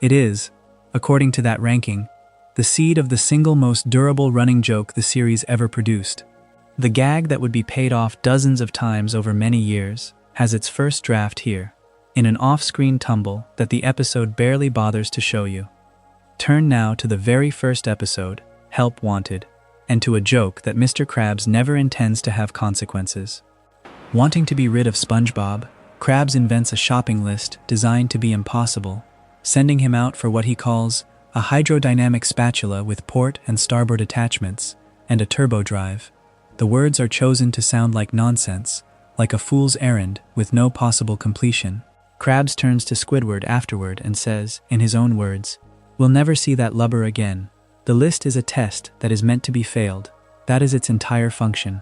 it is, according to that ranking, the seed of the single most durable running joke the series ever produced. The gag that would be paid off dozens of times over many years has its first draft here, in an off-screen tumble that the episode barely bothers to show you. Turn now to the very first episode, Help Wanted, and to a joke that Mr. Krabs never intends to have consequences. Wanting to be rid of SpongeBob, Krabs invents a shopping list designed to be impossible, sending him out for what he calls a hydrodynamic spatula with port and starboard attachments and a turbo drive. The words are chosen to sound like nonsense, like a fool's errand with no possible completion. Krabs turns to Squidward afterward and says, in his own words, "We'll never see that lubber again. The list is a test that is meant to be failed. That is its entire function."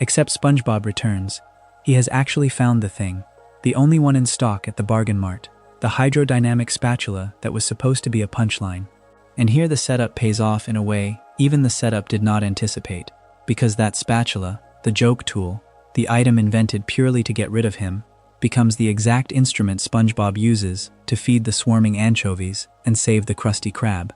Except SpongeBob returns. He has actually found the thing, the only one in stock at the bargain mart, the hydrodynamic spatula that was supposed to be a punchline. And here the setup pays off in a way even the setup did not anticipate, because that spatula, the joke tool, the item invented purely to get rid of him, becomes the exact instrument SpongeBob uses to feed the swarming anchovies and save the Krusty Krab.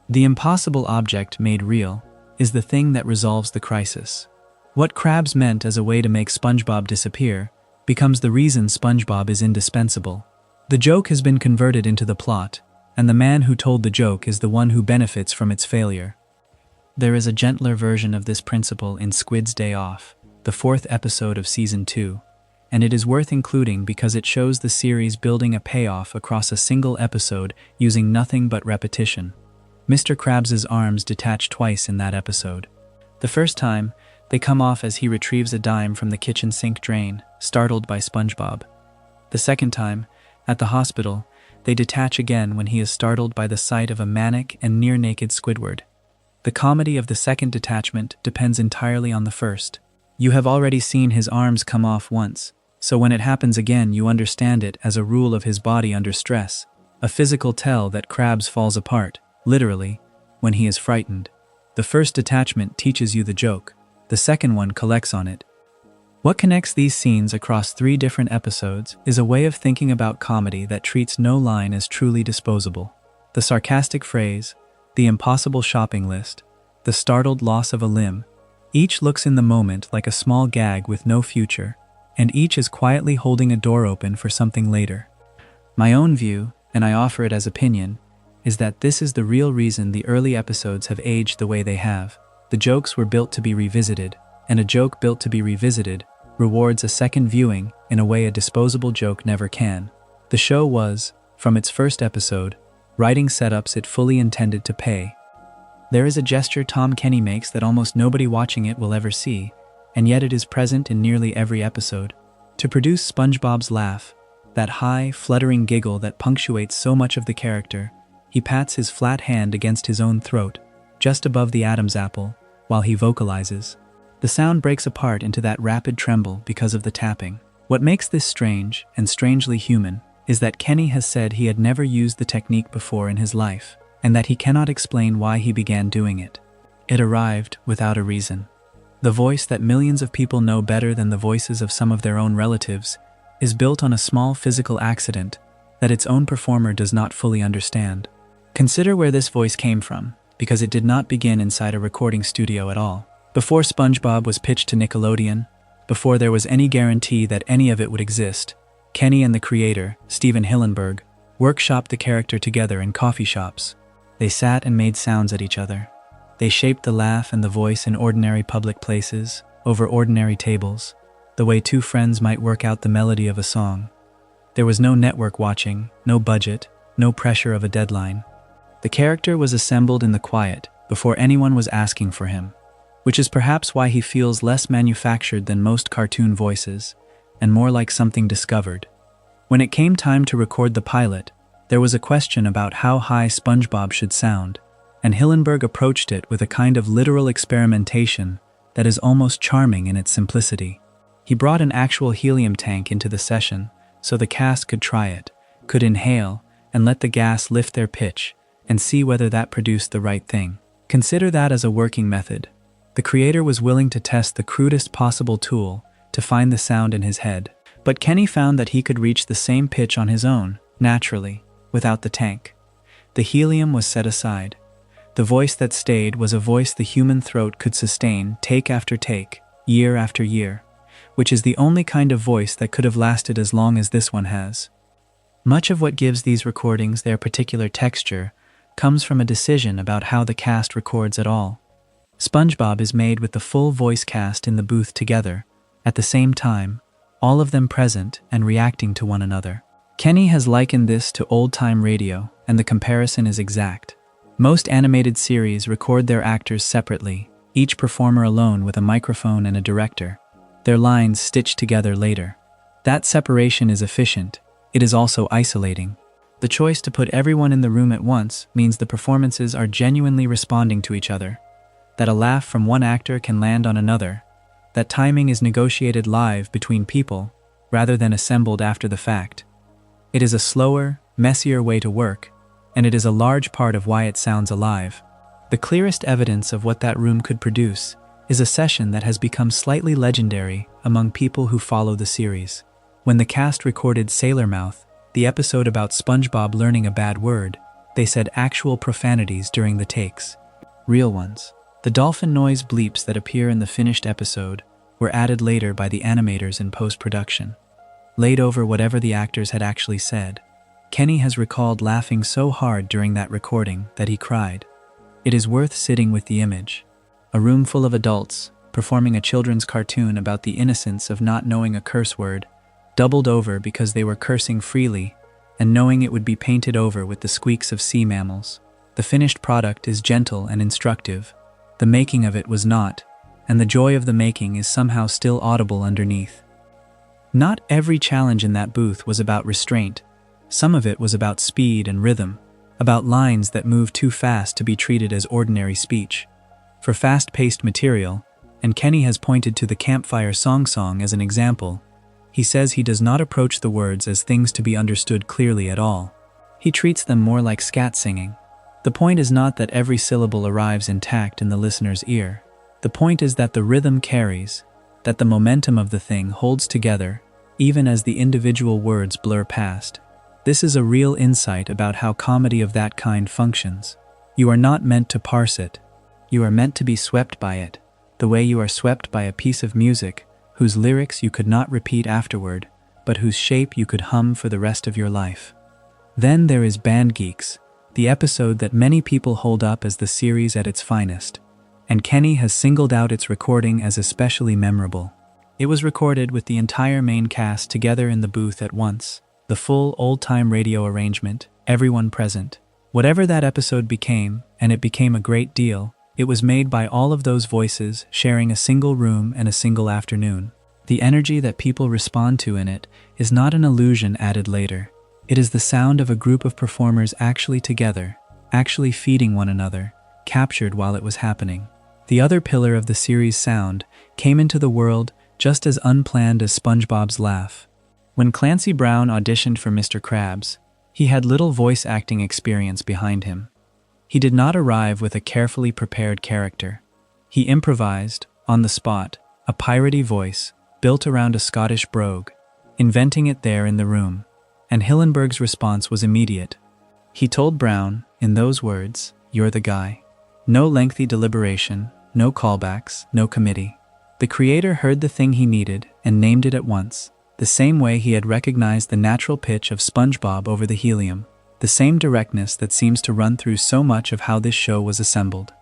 The impossible object made real is the thing that resolves the crisis. What Krabs meant as a way to make SpongeBob disappear becomes the reason SpongeBob is indispensable. The joke has been converted into the plot, and the man who told the joke is the one who benefits from its failure. There is a gentler version of this principle in Squid's Day Off, the 4th episode of Season 2, and it is worth including because it shows the series building a payoff across a single episode using nothing but repetition. Mr. Krabs' arms detach twice in that episode. The first time, they come off as he retrieves a dime from the kitchen sink drain, startled by SpongeBob. The second time, at the hospital, they detach again when he is startled by the sight of a manic and near-naked Squidward. The comedy of the second detachment depends entirely on the first. You have already seen his arms come off once, so when it happens again you understand it as a rule of his body under stress, a physical tell that Krabs falls apart, literally, when he is frightened. The first detachment teaches you the joke, the second one collects on it. What connects these scenes across 3 different episodes is a way of thinking about comedy that treats no line as truly disposable. The sarcastic phrase, the impossible shopping list, the startled loss of a limb, each looks in the moment like a small gag with no future, and each is quietly holding a door open for something later. My own view, and I offer it as opinion, is that this is the real reason the early episodes have aged the way they have. The jokes were built to be revisited, and a joke built to be revisited rewards a second viewing in a way a disposable joke never can. The show was, from its first episode, writing setups it fully intended to pay. There is a gesture Tom Kenny makes that almost nobody watching it will ever see, and yet it is present in nearly every episode. To produce SpongeBob's laugh, that high, fluttering giggle that punctuates so much of the character, he pats his flat hand against his own throat, just above the Adam's apple, while he vocalizes. The sound breaks apart into that rapid tremble because of the tapping. What makes this strange, and strangely human, is that Kenny has said he had never used the technique before in his life, and that he cannot explain why he began doing it. It arrived without a reason. The voice that millions of people know better than the voices of some of their own relatives is built on a small physical accident that its own performer does not fully understand. Consider where this voice came from, because it did not begin inside a recording studio at all. Before SpongeBob was pitched to Nickelodeon, before there was any guarantee that any of it would exist, Kenny and the creator, Steven Hillenburg, workshopped the character together in coffee shops. They sat and made sounds at each other. They shaped the laugh and the voice in ordinary public places, over ordinary tables, the way 2 friends might work out the melody of a song. There was no network watching, no budget, no pressure of a deadline. The character was assembled in the quiet, before anyone was asking for him, which is perhaps why he feels less manufactured than most cartoon voices, and more like something discovered. When it came time to record the pilot, there was a question about how high SpongeBob should sound, and Hillenburg approached it with a kind of literal experimentation that is almost charming in its simplicity. He brought an actual helium tank into the session so the cast could try it, could inhale, and let the gas lift their pitch, and see whether that produced the right thing. Consider that as a working method. The creator was willing to test the crudest possible tool to find the sound in his head. But Kenny found that he could reach the same pitch on his own, naturally, without the tank. The helium was set aside. The voice that stayed was a voice the human throat could sustain take after take, year after year, which is the only kind of voice that could have lasted as long as this one has. Much of what gives these recordings their particular texture comes from a decision about how the cast records at all. SpongeBob is made with the full voice cast in the booth together, at the same time, all of them present and reacting to one another. Kenny has likened this to old-time radio, and the comparison is exact. Most animated series record their actors separately, each performer alone with a microphone and a director, their lines stitched together later. That separation is efficient. It is also isolating. The choice to put everyone in the room at once means the performances are genuinely responding to each other, that a laugh from one actor can land on another, that timing is negotiated live between people rather than assembled after the fact. It is a slower, messier way to work, and it is a large part of why it sounds alive. The clearest evidence of what that room could produce is a session that has become slightly legendary among people who follow the series. When the cast recorded Sailor Mouth, the episode about SpongeBob learning a bad word, they said actual profanities during the takes. Real ones. The dolphin noise bleeps that appear in the finished episode were added later by the animators in post-production, laid over whatever the actors had actually said. Kenny has recalled laughing so hard during that recording that he cried. It is worth sitting with the image. A room full of adults, performing a children's cartoon about the innocence of not knowing a curse word, doubled over because they were cursing freely and knowing it would be painted over with the squeaks of sea mammals. The finished product is gentle and instructive. The making of it was not, and the joy of the making is somehow still audible underneath. Not every challenge in that booth was about restraint. Some of it was about speed and rhythm, about lines that move too fast to be treated as ordinary speech. For fast-paced material, and Kenny has pointed to the campfire song as an example, he says he does not approach the words as things to be understood clearly at all. He treats them more like scat singing. The point is not that every syllable arrives intact in the listener's ear. The point is that the rhythm carries, that the momentum of the thing holds together, even as the individual words blur past. This is a real insight about how comedy of that kind functions. You are not meant to parse it. You are meant to be swept by it, the way you are swept by a piece of music whose lyrics you could not repeat afterward, but whose shape you could hum for the rest of your life. Then there is Band Geeks, the episode that many people hold up as the series at its finest, and Kenny has singled out its recording as especially memorable. It was recorded with the entire main cast together in the booth at once, the full old-time radio arrangement, everyone present. Whatever that episode became, and it became a great deal, it was made by all of those voices sharing a single room and a single afternoon. The energy that people respond to in it is not an illusion added later. It is the sound of a group of performers actually together, actually feeding one another, captured while it was happening. The other pillar of the series' sound came into the world just as unplanned as SpongeBob's laugh. When Clancy Brown auditioned for Mr. Krabs, he had little voice acting experience behind him. He did not arrive with a carefully prepared character. He improvised, on the spot, a piratey voice built around a Scottish brogue, inventing it there in the room, and Hillenburg's response was immediate. He told Brown, in those words, "You're the guy." No lengthy deliberation, no callbacks, no committee. The creator heard the thing he needed and named it at once, the same way he had recognized the natural pitch of SpongeBob over the helium, the same directness that seems to run through so much of how this show was assembled.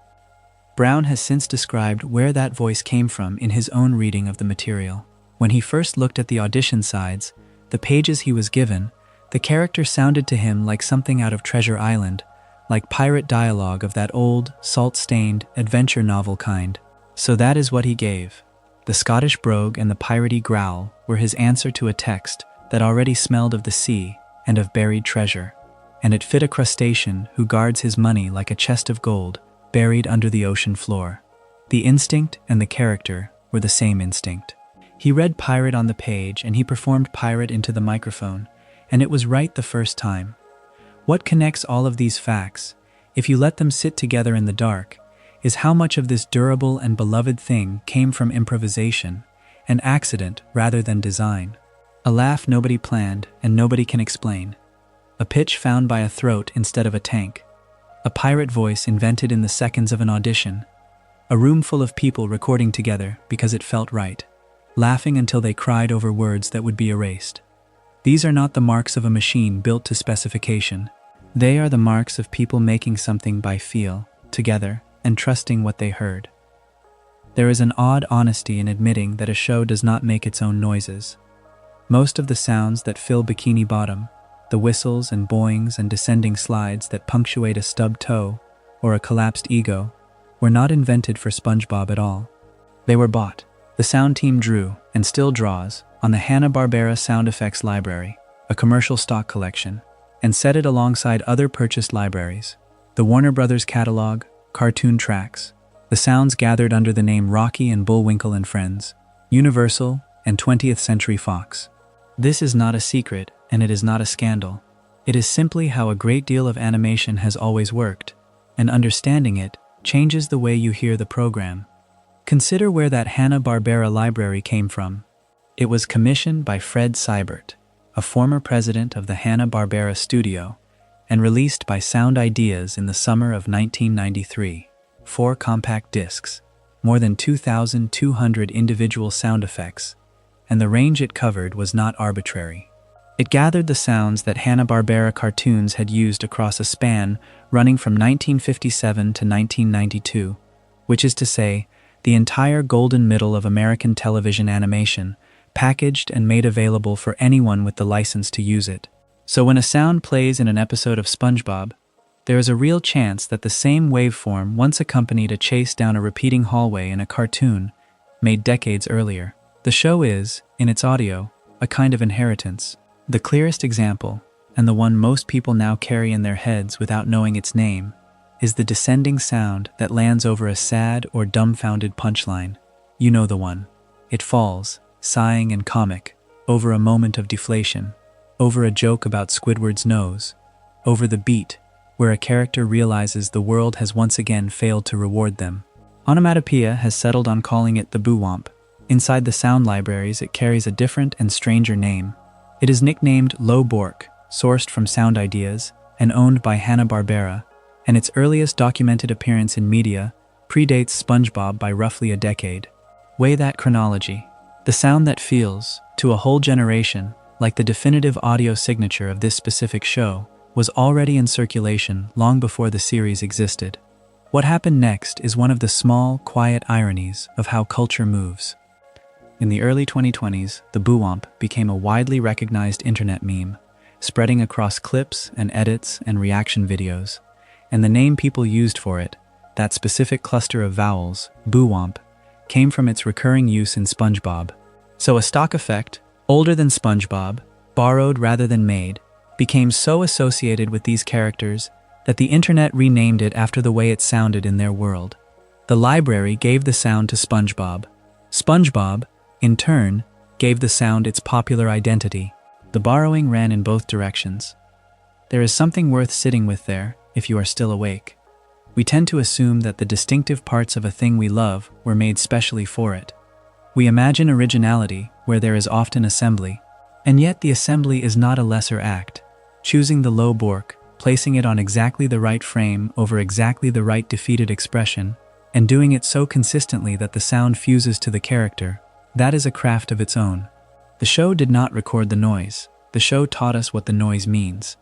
Brown has since described where that voice came from in his own reading of the material. When he first looked at the audition sides, the pages he was given, the character sounded to him like something out of Treasure Island, like pirate dialogue of that old, salt-stained, adventure novel kind. So that is what he gave. The Scottish brogue and the piratey growl were his answer to a text that already smelled of the sea and of buried treasure, and it fit a crustacean who guards his money like a chest of gold buried under the ocean floor. The instinct and the character were the same instinct. He read pirate on the page and he performed pirate into the microphone, and it was right the first time. What connects all of these facts, if you let them sit together in the dark, is how much of this durable and beloved thing came from improvisation, an accident rather than design. A laugh nobody planned and nobody can explain. A pitch found by a throat instead of a tank. A pirate voice invented in the seconds of an audition. A room full of people recording together because it felt right, laughing until they cried over words that would be erased. These are not the marks of a machine built to specification. They are the marks of people making something by feel, together, and trusting what they heard. There is an odd honesty in admitting that a show does not make its own noises. Most of the sounds that fill Bikini Bottom, the whistles and boings and descending slides that punctuate a stubbed toe or a collapsed ego, were not invented for SpongeBob at all. They were bought. The sound team drew, and still draws, on the Hanna-Barbera Sound Effects Library, a commercial stock collection, and set it alongside other purchased libraries. The Warner Brothers catalog, cartoon tracks, the sounds gathered under the name Rocky and Bullwinkle and Friends, Universal, and 20th Century Fox. This is not a secret, and it is not a scandal. It is simply how a great deal of animation has always worked, and understanding it changes the way you hear the program. Consider where that Hanna-Barbera library came from. It was commissioned by Fred Seibert, a former president of the Hanna-Barbera studio, and released by Sound Ideas in the summer of 1993. 4 compact discs, more than 2,200 individual sound effects, and the range it covered was not arbitrary. It gathered the sounds that Hanna-Barbera cartoons had used across a span running from 1957 to 1992, which is to say, the entire golden middle of American television animation, packaged and made available for anyone with the license to use it. So when a sound plays in an episode of SpongeBob, there is a real chance that the same waveform once accompanied a chase down a repeating hallway in a cartoon made decades earlier. The show is, in its audio, a kind of inheritance. The clearest example, and the one most people now carry in their heads without knowing its name, is the descending sound that lands over a sad or dumbfounded punchline. You know the one. It falls, sighing and comic, over a moment of deflation, over a joke about Squidward's nose, over the beat, where a character realizes the world has once again failed to reward them. Onomatopoeia has settled on calling it the boo-womp. Inside the sound libraries, it carries a different and stranger name. It is nicknamed Low Bork, sourced from Sound Ideas, and owned by Hanna-Barbera, and its earliest documented appearance in media predates SpongeBob by roughly a decade. Weigh that chronology. The sound that feels, to a whole generation, like the definitive audio signature of this specific show, was already in circulation long before the series existed. What happened next is one of the small, quiet ironies of how culture moves. In the early 2020s, the boo-womp became a widely recognized internet meme, spreading across clips and edits and reaction videos. And the name people used for it, that specific cluster of vowels, boo-womp, came from its recurring use in SpongeBob. So a stock effect, older than SpongeBob, borrowed rather than made, became so associated with these characters that the internet renamed it after the way it sounded in their world. The library gave the sound to SpongeBob. SpongeBob, in turn, gave the sound its popular identity. The borrowing ran in both directions. There is something worth sitting with there, if you are still awake. We tend to assume that the distinctive parts of a thing we love were made specially for it. We imagine originality where there is often assembly, and yet the assembly is not a lesser act. Choosing the low bork, placing it on exactly the right frame over exactly the right defeated expression, and doing it so consistently that the sound fuses to the character, that is a craft of its own. The show did not record the noise. The show taught us what the noise means.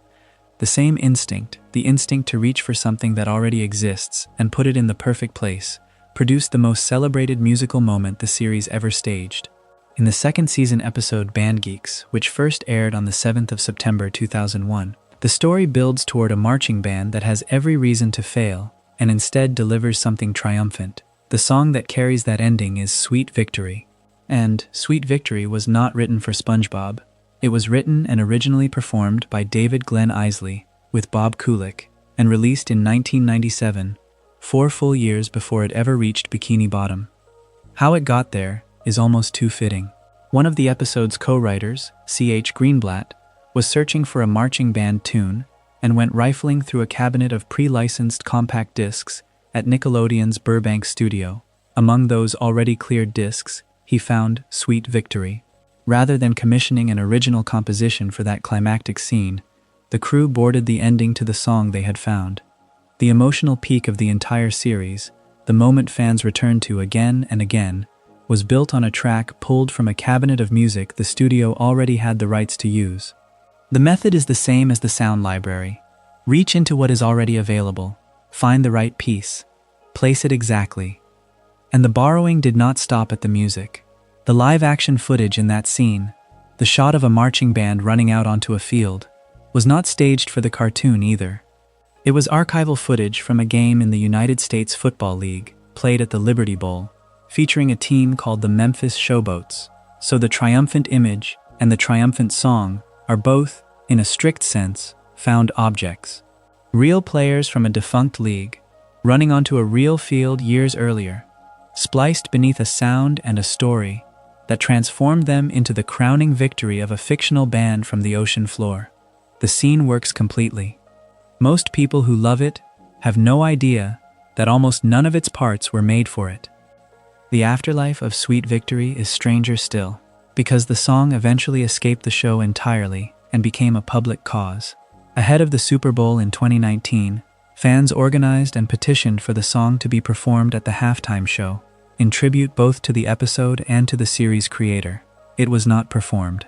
The same instinct, the instinct to reach for something that already exists and put it in the perfect place, produced the most celebrated musical moment the series ever staged. In the second season episode Band Geeks, which first aired on the 7th of September 2001, the story builds toward a marching band that has every reason to fail and instead delivers something triumphant. The song that carries that ending is Sweet Victory. And Sweet Victory was not written for SpongeBob. It was written and originally performed by David Glenn Eisley with Bob Kulick and released in 1997, 4 full years before it ever reached Bikini Bottom. How it got there is almost too fitting. One of the episode's co-writers, C.H. Greenblatt, was searching for a marching band tune and went rifling through a cabinet of pre-licensed compact discs at Nickelodeon's Burbank studio. Among those already cleared discs, he found Sweet Victory. Rather than commissioning an original composition for that climactic scene, the crew boarded the ending to the song they had found. The emotional peak of the entire series, the moment fans returned to again and again, was built on a track pulled from a cabinet of music the studio already had the rights to use. The method is the same as the sound library. Reach into what is already available, find the right piece, place it exactly. And the borrowing did not stop at the music. The live-action footage in that scene, The shot of a marching band running out onto a field was not staged for the cartoon either. It was archival footage from a game in the United States Football League, played at the Liberty Bowl, featuring a team called the Memphis Showboats. So the triumphant image and the triumphant song are both, in a strict sense, found objects. Real players from a defunct league, running onto a real field years earlier, spliced beneath a sound and a story that transformed them into the crowning victory of a fictional band from the ocean floor. The scene works completely. Most people who love it have no idea that almost none of its parts were made for it. The afterlife of Sweet Victory is stranger still, because the song eventually escaped the show entirely and became a public cause. Ahead of the Super Bowl in 2019, fans organized and petitioned for the song to be performed at the halftime show, in tribute both to the episode and to the series creator. It was not performed.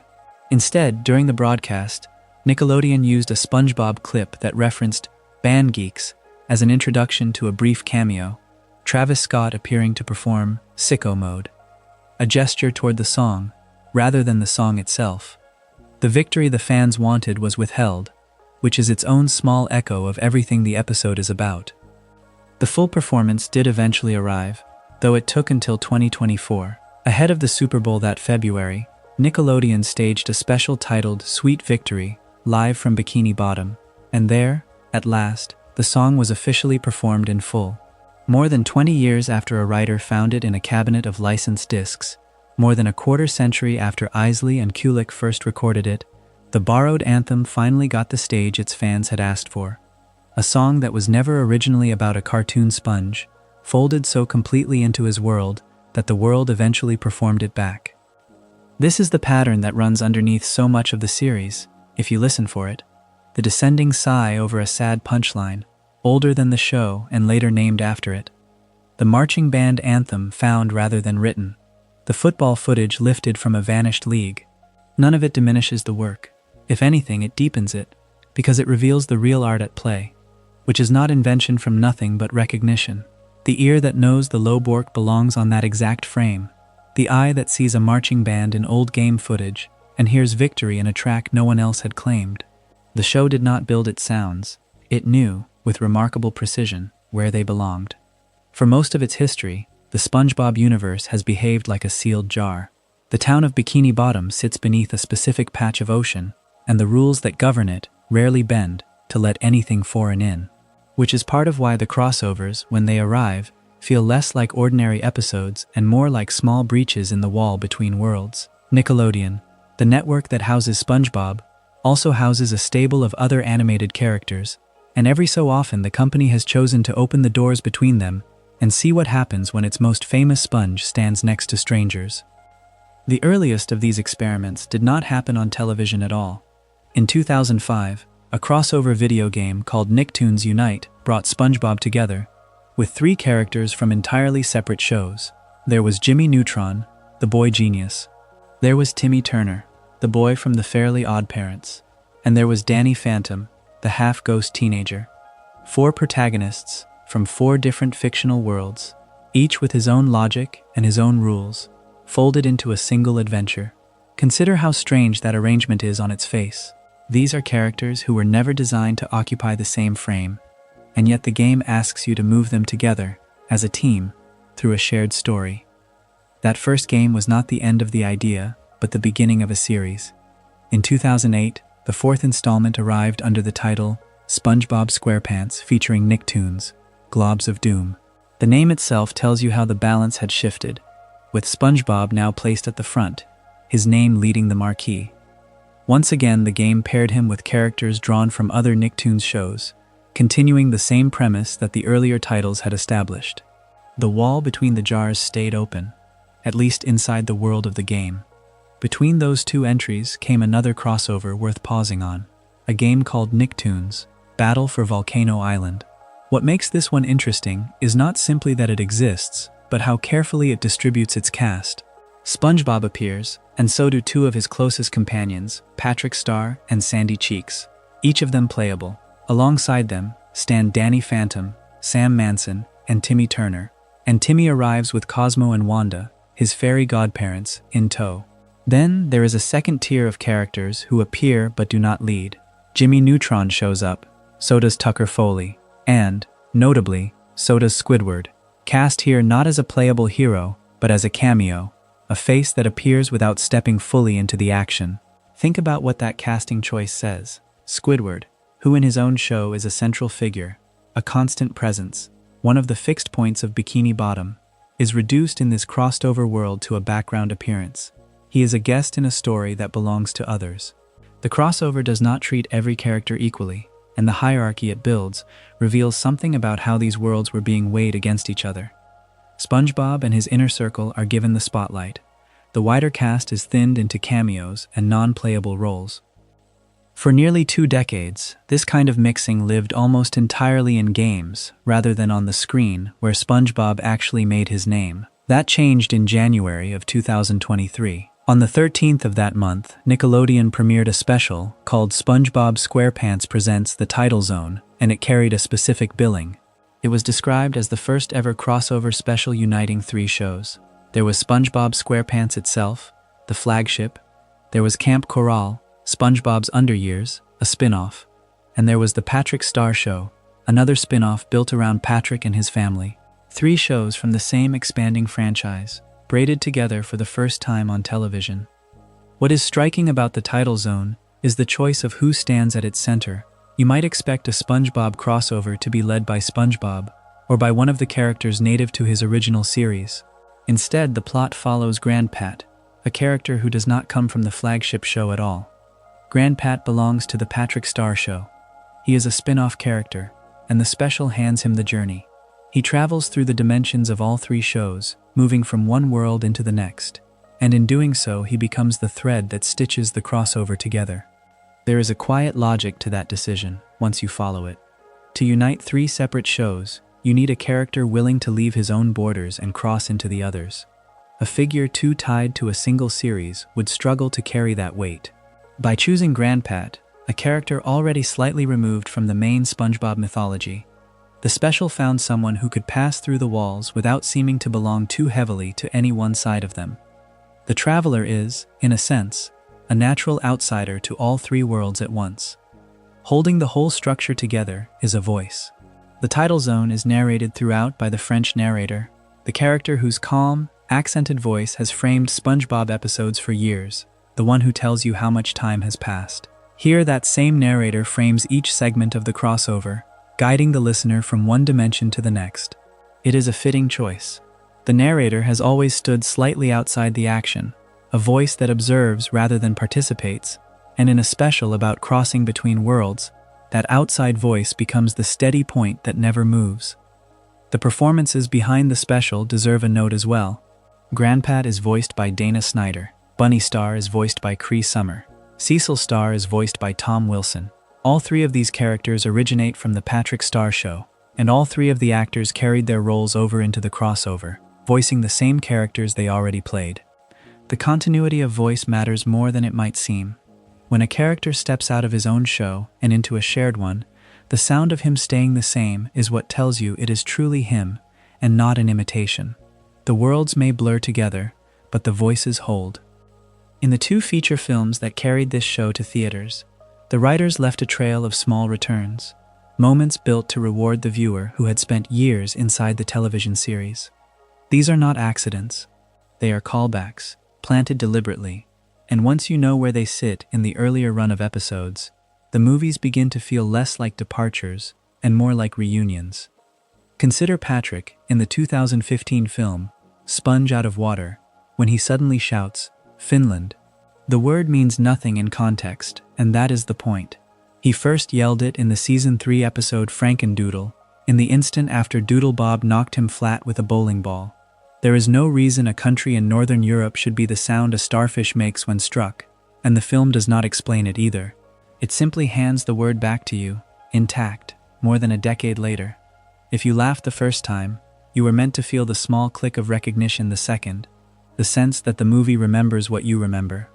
Instead, during the broadcast, Nickelodeon used a SpongeBob clip that referenced Band Geeks as an introduction to a brief cameo, Travis Scott appearing to perform Sicko Mode, a gesture toward the song, rather than the song itself. The victory the fans wanted was withheld, which is its own small echo of everything the episode is about. The full performance did eventually arrive, though it took until 2024. Ahead of the Super Bowl that February, Nickelodeon staged a special titled Sweet Victory, live from Bikini Bottom, and there, at last, the song was officially performed in full. More than 20 years after a writer found it in a cabinet of licensed discs, more than a quarter century after Isley and Kulik first recorded it, the borrowed anthem finally got the stage its fans had asked for. A song that was never originally about a cartoon sponge, folded so completely into his world that the world eventually performed it back. This is the pattern that runs underneath so much of the series, if you listen for it. The descending sigh over a sad punchline, older than the show and later named after it. The marching band anthem found rather than written. The football footage lifted from a vanished league. None of it diminishes the work. If anything, it deepens it, because it reveals the real art at play, which is not invention from nothing but recognition. The ear that knows the low bork belongs on that exact frame. The eye that sees a marching band in old game footage and hears victory in a track no one else had claimed. The show did not build its sounds. It knew, with remarkable precision, where they belonged. For most of its history, the SpongeBob universe has behaved like a sealed jar. The town of Bikini Bottom sits beneath a specific patch of ocean, and the rules that govern it rarely bend to let anything foreign in. Which is part of why the crossovers, when they arrive, feel less like ordinary episodes and more like small breaches in the wall between worlds. Nickelodeon, the network that houses SpongeBob, also houses a stable of other animated characters, and every so often the company has chosen to open the doors between them and see what happens when its most famous sponge stands next to strangers. The earliest of these experiments did not happen on television at all. In 2005, a crossover video game called Nicktoons Unite brought SpongeBob together, with 3 characters from entirely separate shows. There was Jimmy Neutron, the boy genius. There was Timmy Turner, the boy from the Fairly Odd Parents. And there was Danny Phantom, the half-ghost teenager. 4 protagonists from 4 different fictional worlds, each with his own logic and his own rules, folded into a single adventure. Consider how strange that arrangement is on its face. These are characters who were never designed to occupy the same frame, and yet the game asks you to move them together, as a team, through a shared story. That first game was not the end of the idea, but the beginning of a series. In 2008, the 4th installment arrived under the title SpongeBob SquarePants, featuring Nicktoons, Globs of Doom. The name itself tells you how the balance had shifted, with SpongeBob now placed at the front, his name leading the marquee. Once again, the game paired him with characters drawn from other Nicktoons shows, continuing the same premise that the earlier titles had established. The wall between the jars stayed open, at least inside the world of the game. Between those 2 entries came another crossover worth pausing on, a game called Nicktoons, Battle for Volcano Island. What makes this one interesting is not simply that it exists, but how carefully it distributes its cast. SpongeBob appears, and so do 2 of his closest companions, Patrick Star and Sandy Cheeks, each of them playable. Alongside them stand Danny Phantom, Sam Manson, and Timmy Turner, and Timmy arrives with Cosmo and Wanda, his fairy godparents, in tow. Then there is a second tier of characters who appear but do not lead. Jimmy Neutron shows up, so does Tucker Foley, and, notably, so does Squidward. Cast here not as a playable hero, but as a cameo, a face that appears without stepping fully into the action. Think about what that casting choice says. Squidward, who in his own show is a central figure, a constant presence, one of the fixed points of Bikini Bottom, is reduced in this crossed-over world to a background appearance. He is a guest in a story that belongs to others. The crossover does not treat every character equally, and the hierarchy it builds reveals something about how these worlds were being weighed against each other. SpongeBob and his inner circle are given the spotlight. The wider cast is thinned into cameos and non-playable roles. For nearly 2 decades, this kind of mixing lived almost entirely in games rather than on the screen, where SpongeBob actually made his name. That changed in January of 2023. On the 13th of that month, Nickelodeon premiered a special called SpongeBob SquarePants Presents The Title Zone, and it carried a specific billing. It was described as the first ever crossover special uniting 3 shows. There was SpongeBob SquarePants itself, the flagship. There was Camp Coral, SpongeBob's Underyears, a spin-off. And there was the Patrick Star Show, another spin-off built around Patrick and his family. 3 shows from the same expanding franchise, braided together for the first time on television. What is striking about the title zone is the choice of who stands at its center. You might expect a SpongeBob crossover to be led by SpongeBob, or by one of the characters native to his original series. Instead, the plot follows Grandpat, a character who does not come from the flagship show at all. Grandpat belongs to the Patrick Star Show. He is a spin-off character, and the special hands him the journey. He travels through the dimensions of all 3 shows, moving from one world into the next, and in doing so he becomes the thread that stitches the crossover together. There is a quiet logic to that decision, once you follow it. To unite 3 separate shows, you need a character willing to leave his own borders and cross into the others. A figure too tied to a single series would struggle to carry that weight. By choosing Grandpat, a character already slightly removed from the main SpongeBob mythology, the special found someone who could pass through the walls without seeming to belong too heavily to any one side of them. The traveler is, in a sense, a natural outsider to all 3 worlds at once. Holding the whole structure together is a voice. The title zone is narrated throughout by the French narrator, the character whose calm, accented voice has framed SpongeBob episodes for years, the one who tells you how much time has passed. Here, that same narrator frames each segment of the crossover, guiding the listener from one dimension to the next. It is a fitting choice. The narrator has always stood slightly outside the action, a voice that observes rather than participates, and in a special about crossing between worlds, that outside voice becomes the steady point that never moves. The performances behind the special deserve a note as well. Grandpat is voiced by Dana Snyder, Bunny Star is voiced by Cree Summer, Cecil Star is voiced by Tom Wilson. All 3 of these characters originate from the Patrick Star Show, and all 3 of the actors carried their roles over into the crossover, voicing the same characters they already played. The continuity of voice matters more than it might seem. When a character steps out of his own show and into a shared one, the sound of him staying the same is what tells you it is truly him, and not an imitation. The worlds may blur together, but the voices hold. In the 2 feature films that carried this show to theaters, the writers left a trail of small returns, moments built to reward the viewer who had spent years inside the television series. These are not accidents. They are callbacks, planted deliberately, and once you know where they sit in the earlier run of episodes, the movies begin to feel less like departures and more like reunions. Consider Patrick in the 2015 film, Sponge Out of Water, when he suddenly shouts, "Finland." The word means nothing in context, and that is the point. He first yelled it in the Season 3 episode Frankendoodle, in the instant after Doodle Bob knocked him flat with a bowling ball. There is no reason a country in Northern Europe should be the sound a starfish makes when struck, and the film does not explain it either. It simply hands the word back to you, intact, more than a decade later. If you laughed the first time, you were meant to feel the small click of recognition the second, the sense that the movie remembers what you remember.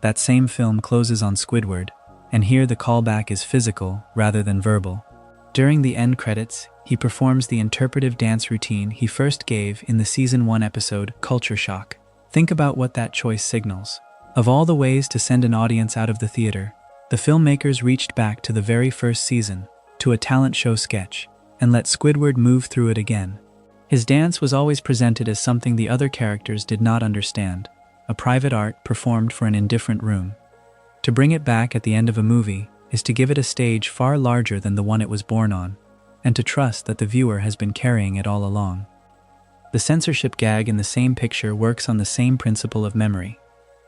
That same film closes on Squidward, and here the callback is physical rather than verbal. During the end credits, he performs the interpretive dance routine he first gave in the Season 1 episode Culture Shock. Think about what that choice signals. Of all the ways to send an audience out of the theater, the filmmakers reached back to the very first season, to a talent show sketch, and let Squidward move through it again. His dance was always presented as something the other characters did not understand, a private art performed for an indifferent room. To bring it back at the end of a movie is to give it a stage far larger than the one it was born on, and to trust that the viewer has been carrying it all along. The censorship gag in the same picture works on the same principle of memory.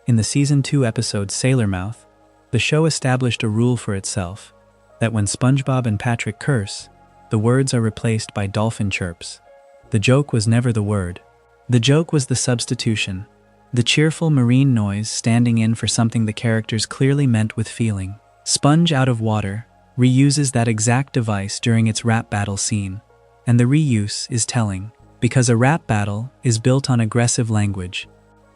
In the Season 2 episode Sailor Mouth, the show established a rule for itself, that when SpongeBob and Patrick curse, the words are replaced by dolphin chirps. The joke was never the word. The joke was the substitution, the cheerful marine noise standing in for something the characters clearly meant with feeling. Sponge Out of Water reuses that exact device during its rap battle scene, and the reuse is telling, because a rap battle is built on aggressive language.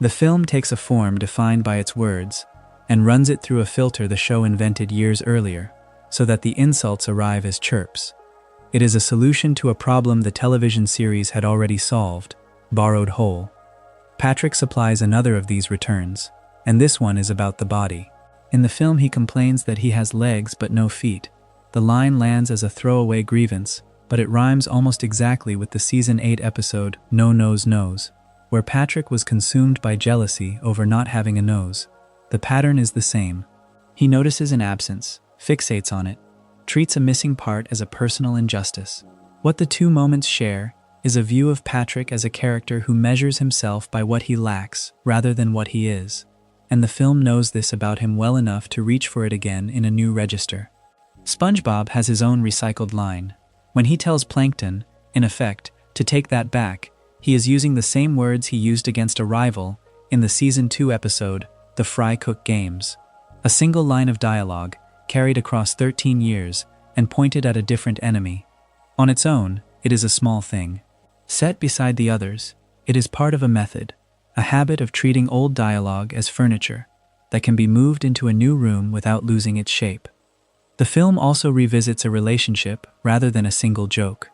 The film takes a form defined by its words and runs it through a filter the show invented years earlier, so that the insults arrive as chirps. It is a solution to a problem the television series had already solved, borrowed whole. Patrick supplies another of these returns, and this one is about the body. In the film he complains that he has legs but no feet. The line lands as a throwaway grievance, but it rhymes almost exactly with the Season 8 episode No Nose Nose, where Patrick was consumed by jealousy over not having a nose. The pattern is the same. He notices an absence, fixates on it, treats a missing part as a personal injustice. What the two moments share is a view of Patrick as a character who measures himself by what he lacks rather than what he is, and the film knows this about him well enough to reach for it again in a new register. SpongeBob has his own recycled line. When he tells Plankton, in effect, to take that back, he is using the same words he used against a rival in the Season 2 episode, The Fry Cook Games. A single line of dialogue, carried across 13 years, and pointed at a different enemy. On its own, it is a small thing. Set beside the others, it is part of a method, a habit of treating old dialogue as furniture that can be moved into a new room without losing its shape. The film also revisits a relationship rather than a single joke.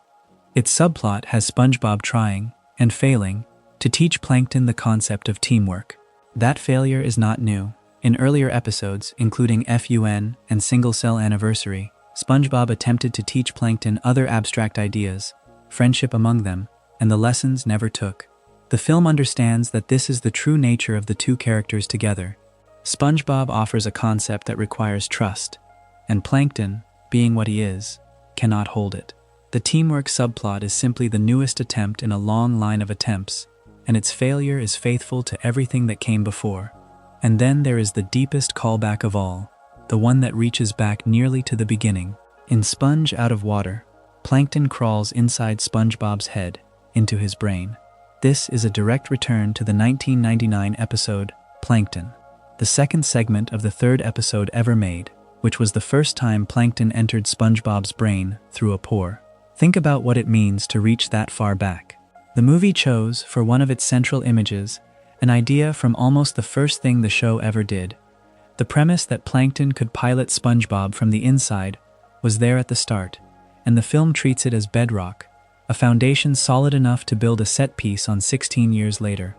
Its subplot has SpongeBob trying, and failing, to teach Plankton the concept of teamwork. That failure is not new. In earlier episodes, including FUN and Single Cell Anniversary, SpongeBob attempted to teach Plankton other abstract ideas, friendship among them, and the lessons never took. The film understands that this is the true nature of the two characters together. SpongeBob offers a concept that requires trust, and Plankton, being what he is, cannot hold it. The teamwork subplot is simply the newest attempt in a long line of attempts, and its failure is faithful to everything that came before. And then there is the deepest callback of all, the one that reaches back nearly to the beginning. In Sponge Out of Water, Plankton crawls inside SpongeBob's head, into his brain. This is a direct return to the 1999 episode, Plankton, the second segment of the third episode ever made, which was the first time Plankton entered SpongeBob's brain through a pore. Think about what it means to reach that far back. The movie chose, for one of its central images, an idea from almost the first thing the show ever did. The premise that Plankton could pilot SpongeBob from the inside was there at the start, and the film treats it as bedrock, a foundation solid enough to build a set piece on 16 years later.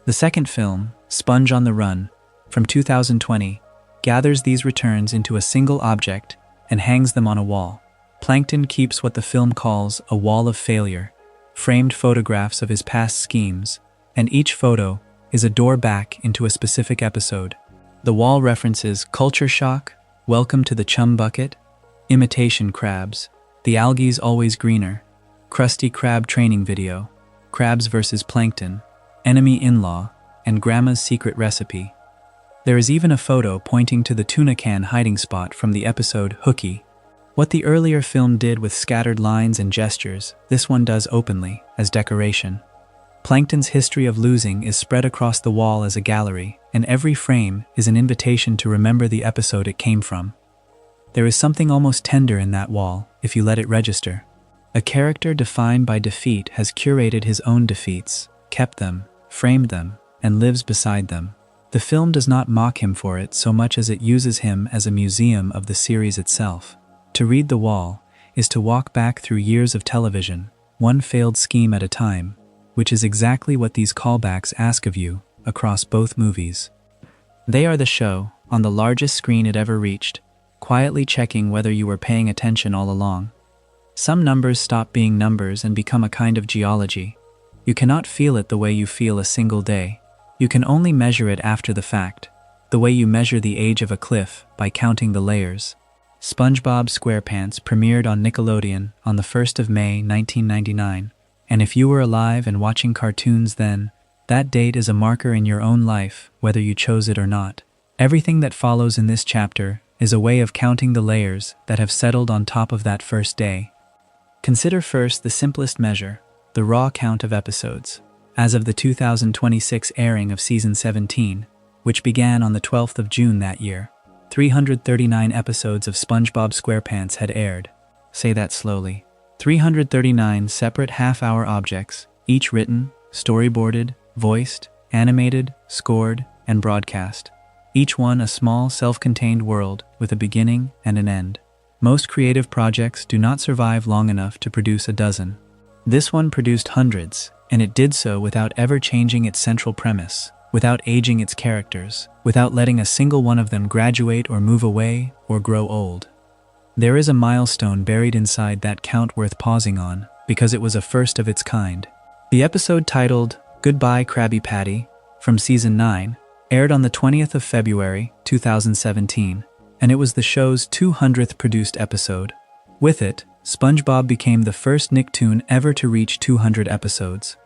The second film, Sponge on the Run, from 2020, gathers these returns into a single object and hangs them on a wall. Plankton keeps what the film calls a wall of failure, framed photographs of his past schemes, and each photo is a door back into a specific episode. The wall references Culture Shock, Welcome to the Chum Bucket, Imitation Crabs, The Algae's Always Greener, Krusty Krab Training Video, Krabs vs. Plankton, Enemy In-Law, and Grandma's Secret Recipe. There is even a photo pointing to the tuna can hiding spot from the episode Hooky. What the earlier film did with scattered lines and gestures, this one does openly, as decoration. Plankton's history of losing is spread across the wall as a gallery, and every frame is an invitation to remember the episode it came from. There is something almost tender in that wall, if you let it register. A character defined by defeat has curated his own defeats, kept them, framed them, and lives beside them. The film does not mock him for it so much as it uses him as a museum of the series itself. To read the wall is to walk back through years of television, one failed scheme at a time, which is exactly what these callbacks ask of you across both movies. They are the show, on the largest screen it ever reached, quietly checking whether you were paying attention all along. Some numbers stop being numbers and become a kind of geology. You cannot feel it the way you feel a single day. You can only measure it after the fact, the way you measure the age of a cliff by counting the layers. SpongeBob SquarePants premiered on Nickelodeon on the 1st of May 1999, and if you were alive and watching cartoons then, that date is a marker in your own life, whether you chose it or not. Everything that follows in this chapter is a way of counting the layers that have settled on top of that first day. Consider first the simplest measure, the raw count of episodes. As of the 2026 airing of Season 17, which began on the 12th of June that year, 339 episodes of SpongeBob SquarePants had aired. Say that slowly. 339 separate half-hour objects, each written, storyboarded, voiced, animated, scored, and broadcast. Each one a small, self-contained world with a beginning and an end. Most creative projects do not survive long enough to produce a dozen. This one produced hundreds, and it did so without ever changing its central premise, without aging its characters, without letting a single one of them graduate or move away or grow old. There is a milestone buried inside that count worth pausing on, because it was a first of its kind. The episode titled Goodbye Krabby Patty, from Season 9, aired on the 20th of February, 2017, and it was the show's 200th produced episode. With it, SpongeBob became the first Nicktoon ever to reach 200 episodes.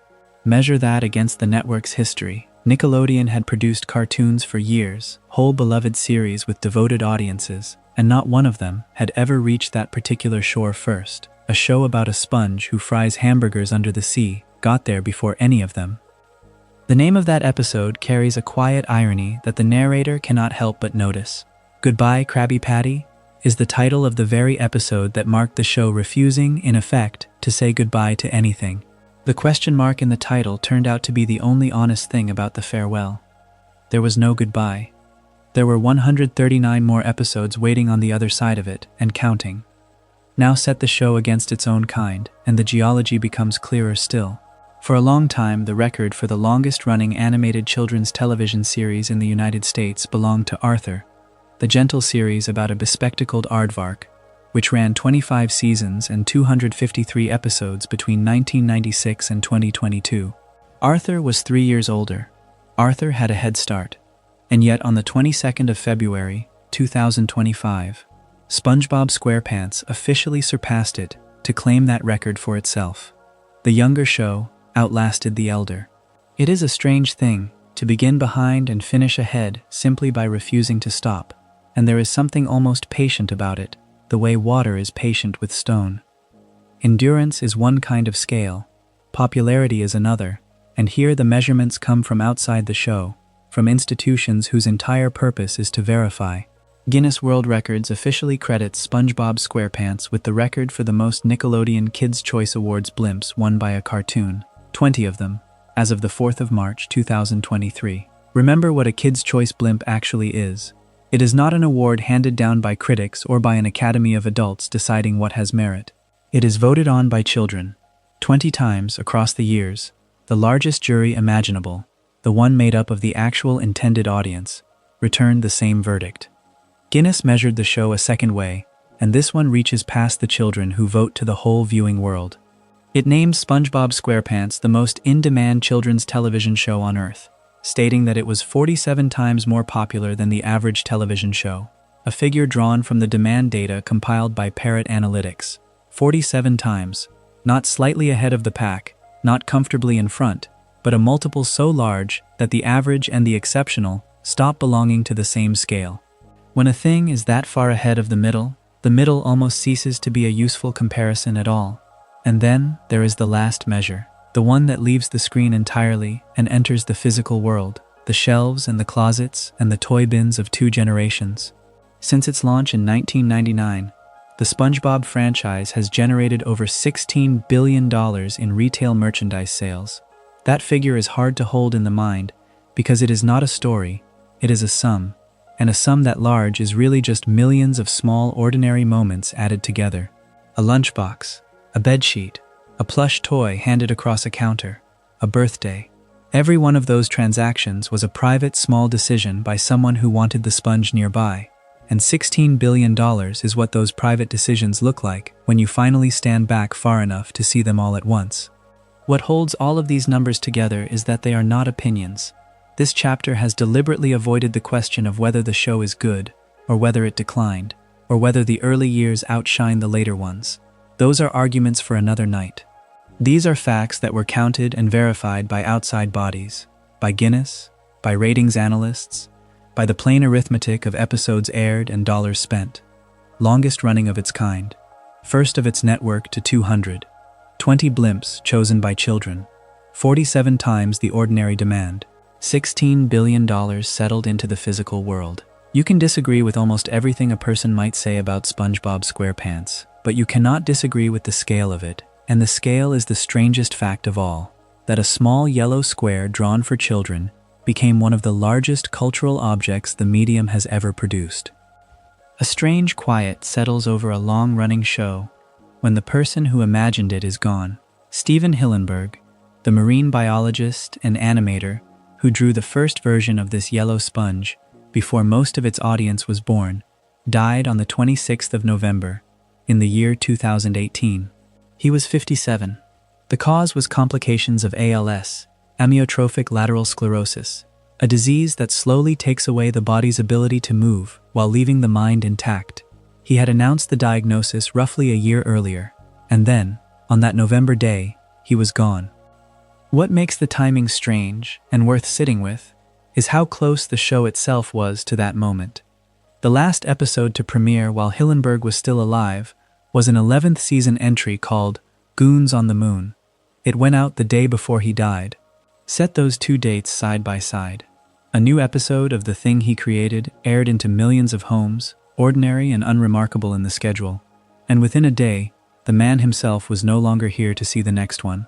Measure that against the network's history. Nickelodeon had produced cartoons for years, whole beloved series with devoted audiences, and not one of them had ever reached that particular shore first. A show about a sponge who fries hamburgers under the sea got there before any of them. The name of that episode carries a quiet irony that the narrator cannot help but notice. Goodbye, Krabby Patty is the title of the very episode that marked the show refusing, in effect, to say goodbye to anything. The question mark in the title turned out to be the only honest thing about the farewell. There was no goodbye. There were 139 more episodes waiting on the other side of it, and counting. Now set the show against its own kind, and the geology becomes clearer still. For a long time, the record for the longest-running animated children's television series in the United States belonged to Arthur, the gentle series about a bespectacled aardvark, which ran 25 seasons and 253 episodes between 1996 and 2022. Arthur was 3 years older. Arthur had a head start. And yet on the 22nd of February, 2025, SpongeBob SquarePants officially surpassed it to claim that record for itself. The younger show outlasted the elder. It is a strange thing to begin behind and finish ahead simply by refusing to stop, and there is something almost patient about it, the way water is patient with stone. Endurance is one kind of scale, popularity is another, and here the measurements come from outside the show, from institutions whose entire purpose is to verify. Guinness World Records officially credits SpongeBob SquarePants with the record for the most Nickelodeon Kids' Choice Awards blimps won by a cartoon, 20 of them, as of the 4th of March 2023. Remember what a Kids' Choice blimp actually is. It is not an award handed down by critics or by an academy of adults deciding what has merit. It is voted on by children, 20 times across the years, the largest jury imaginable, the one made up of the actual intended audience, returned the same verdict. Guinness measured the show a second way, and this one reaches past the children who vote to the whole viewing world. It named SpongeBob SquarePants the most in-demand children's television show on Earth, stating that it was 47 times more popular than the average television show, a figure drawn from the demand data compiled by Parrot Analytics. 47 times, not slightly ahead of the pack, not comfortably in front, but a multiple so large that the average and the exceptional stop belonging to the same scale. When a thing is that far ahead of the middle almost ceases to be a useful comparison at all. And then there is the last measure, the one that leaves the screen entirely and enters the physical world, the shelves and the closets and the toy bins of 2 generations. Since its launch in 1999, the SpongeBob franchise has generated over $16 billion in retail merchandise sales. That figure is hard to hold in the mind because it is not a story, it is a sum, and a sum that large is really just millions of small ordinary moments added together. A lunchbox, a bedsheet, a plush toy handed across a counter, a birthday, Every one of those transactions was a private, small decision by someone who wanted the sponge nearby. And $16 billion is what those private decisions look like when you finally stand back far enough to see them all at once. What holds all of these numbers together is that they are not opinions. This chapter has deliberately avoided the question of whether the show is good, or whether it declined, or whether the early years outshine the later ones. Those are arguments for another night. These are facts that were counted and verified by outside bodies, by Guinness, by ratings analysts, by the plain arithmetic of episodes aired and dollars spent. Longest running of its kind. First of its network to 200. 20 blimps chosen by children. 47 times the ordinary demand. $16 billion settled into the physical world. You can disagree with almost everything a person might say about SpongeBob SquarePants, but you cannot disagree with the scale of it. And the scale is the strangest fact of all, that a small yellow square drawn for children became one of the largest cultural objects the medium has ever produced. A strange quiet settles over a long-running show when the person who imagined it is gone. Stephen Hillenburg, the marine biologist and animator who drew the first version of this yellow sponge before most of its audience was born, died on the 26th of November in the year 2018. He was 57. The cause was complications of ALS, amyotrophic lateral sclerosis, a disease that slowly takes away the body's ability to move while leaving the mind intact. He had announced the diagnosis roughly a year earlier, and then, on that November day, he was gone. What makes the timing strange and worth sitting with is how close the show itself was to that moment. The last episode to premiere while Hillenburg was still alive was an 11th season entry called Goons on the Moon. It went out the day before he died. Set those two dates side by side. A new episode of the thing he created aired into millions of homes, ordinary and unremarkable in the schedule. And within a day, the man himself was no longer here to see the next one.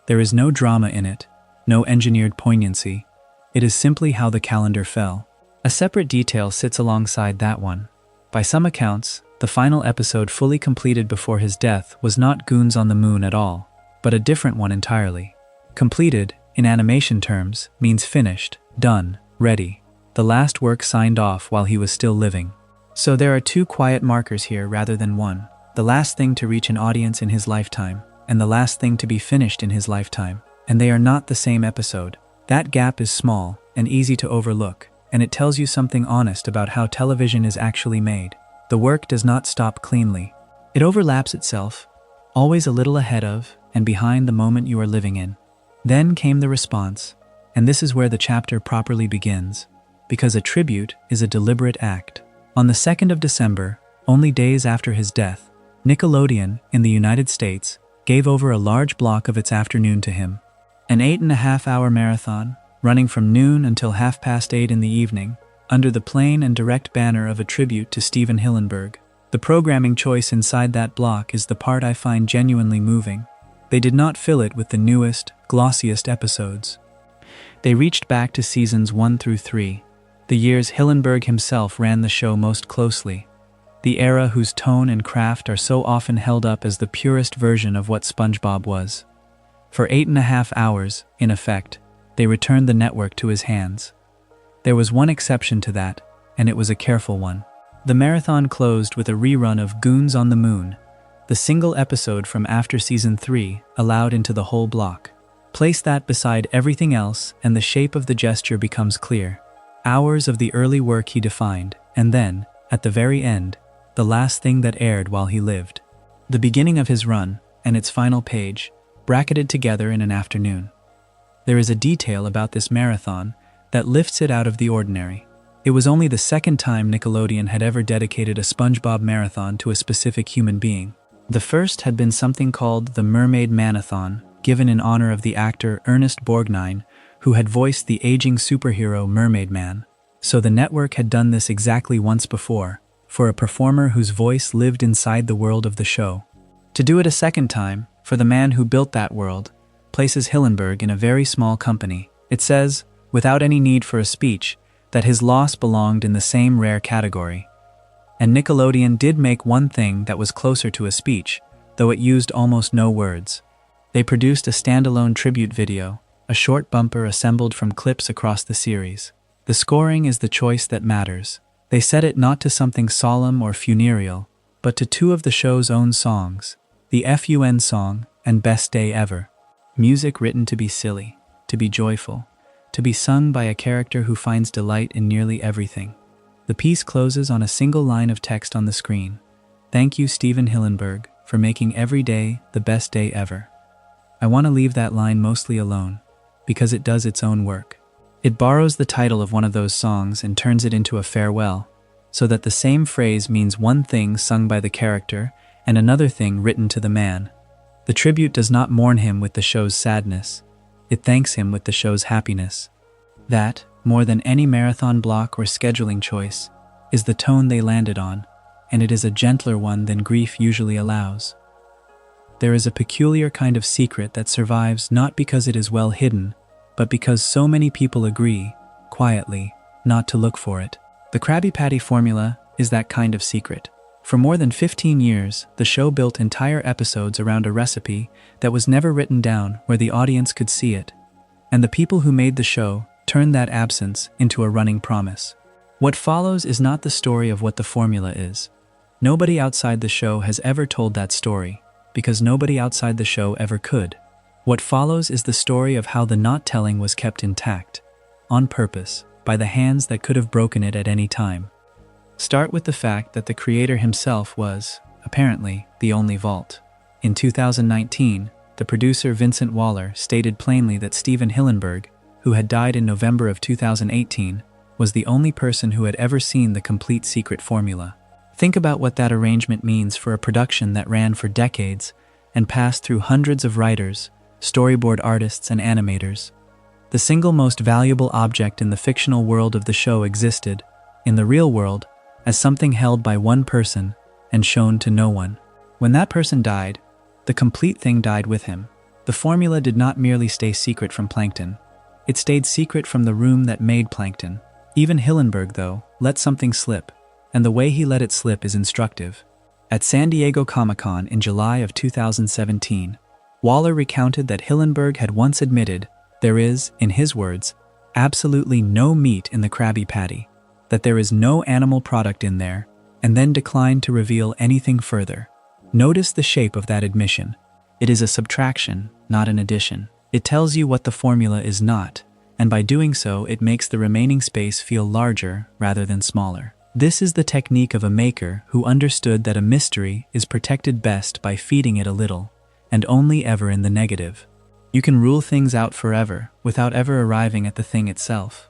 There is no drama in it, no engineered poignancy. It is simply how the calendar fell. A separate detail sits alongside that one. By some accounts, the final episode fully completed before his death was not Goons on the Moon at all, but a different one entirely. Completed, in animation terms, means finished, done, ready. The last work signed off while he was still living. So there are two quiet markers here rather than one. The last thing to reach an audience in his lifetime, and the last thing to be finished in his lifetime. And they are not the same episode. That gap is small and easy to overlook, and it tells you something honest about how television is actually made. The work does not stop cleanly. It overlaps itself, always a little ahead of and behind the moment you are living in. Then came the response, and this is where the chapter properly begins, because a tribute is a deliberate act. On the 2nd of December, only days after his death, Nickelodeon, in the United States, gave over a large block of its afternoon to him. An 8.5-hour marathon, running from noon until 8:30 in the evening, under the plain and direct banner of a tribute to Stephen Hillenburg. The programming choice inside that block is the part I find genuinely moving. They did not fill it with the newest, glossiest episodes. They reached back to seasons 1 through 3, the years Hillenburg himself ran the show most closely, the era whose tone and craft are so often held up as the purest version of what SpongeBob was. For 8.5 hours, in effect, they returned the network to his hands. There was one exception to that, and it was a careful one. The marathon closed with a rerun of Goons on the Moon, the single episode from after season 3, allowed into the whole block. Place that beside everything else and the shape of the gesture becomes clear. Hours of the early work he defined, and then, at the very end, the last thing that aired while he lived. The beginning of his run, and its final page, bracketed together in an afternoon. There is a detail about this marathon that lifts it out of the ordinary. It was only the second time Nickelodeon had ever dedicated a SpongeBob marathon to a specific human being. The first had been something called the Mermaid Manathon, given in honor of the actor Ernest Borgnine, who had voiced the aging superhero Mermaid Man. So the network had done this exactly once before, for a performer whose voice lived inside the world of the show. To do it a second time, for the man who built that world, places Hillenburg in a very small company. It says, without any need for a speech, that his loss belonged in the same rare category. And Nickelodeon did make one thing that was closer to a speech, though it used almost no words. They produced a standalone tribute video, a short bumper assembled from clips across the series. The scoring is the choice that matters. They set it not to something solemn or funereal, but to two of the show's own songs, the FUN song and Best Day Ever. Music written to be silly, to be joyful, to be sung by a character who finds delight in nearly everything. The piece closes on a single line of text on the screen. Thank you, Stephen Hillenburg, for making every day the best day ever. I want to leave that line mostly alone, because it does its own work. It borrows the title of one of those songs and turns it into a farewell, so that the same phrase means one thing sung by the character and another thing written to the man. The tribute does not mourn him with the show's sadness. It thanks him with the show's happiness. That, more than any marathon block or scheduling choice, is the tone they landed on, and it is a gentler one than grief usually allows. There is a peculiar kind of secret that survives not because it is well hidden, but because so many people agree, quietly, not to look for it. The Krabby Patty formula is that kind of secret. For more than 15 years, the show built entire episodes around a recipe that was never written down where the audience could see it. And the people who made the show turned that absence into a running promise. What follows is not the story of what the formula is. Nobody outside the show has ever told that story, because nobody outside the show ever could. What follows is the story of how the not telling was kept intact, on purpose, by the hands that could have broken it at any time. Start with the fact that the creator himself was, apparently, the only vault. In 2019, the producer Vincent Waller stated plainly that Stephen Hillenburg, who had died in November of 2018, was the only person who had ever seen the complete secret formula. Think about what that arrangement means for a production that ran for decades and passed through hundreds of writers, storyboard artists, and animators. The single most valuable object in the fictional world of the show existed, in the real world, as something held by one person and shown to no one. When that person died, the complete thing died with him. The formula did not merely stay secret from Plankton. It stayed secret from the room that made Plankton. Even Hillenburg, though, let something slip, and the way he let it slip is instructive. At San Diego Comic-Con in July of 2017, Waller recounted that Hillenburg had once admitted there is, in his words, absolutely no meat in the Krabby Patty, that there is no animal product in there, and then declined to reveal anything further. Notice the shape of that admission. It is a subtraction, not an addition. It tells you what the formula is not, and by doing so, it makes the remaining space feel larger rather than smaller. This is the technique of a maker who understood that a mystery is protected best by feeding it a little, and only ever in the negative. You can rule things out forever without ever arriving at the thing itself.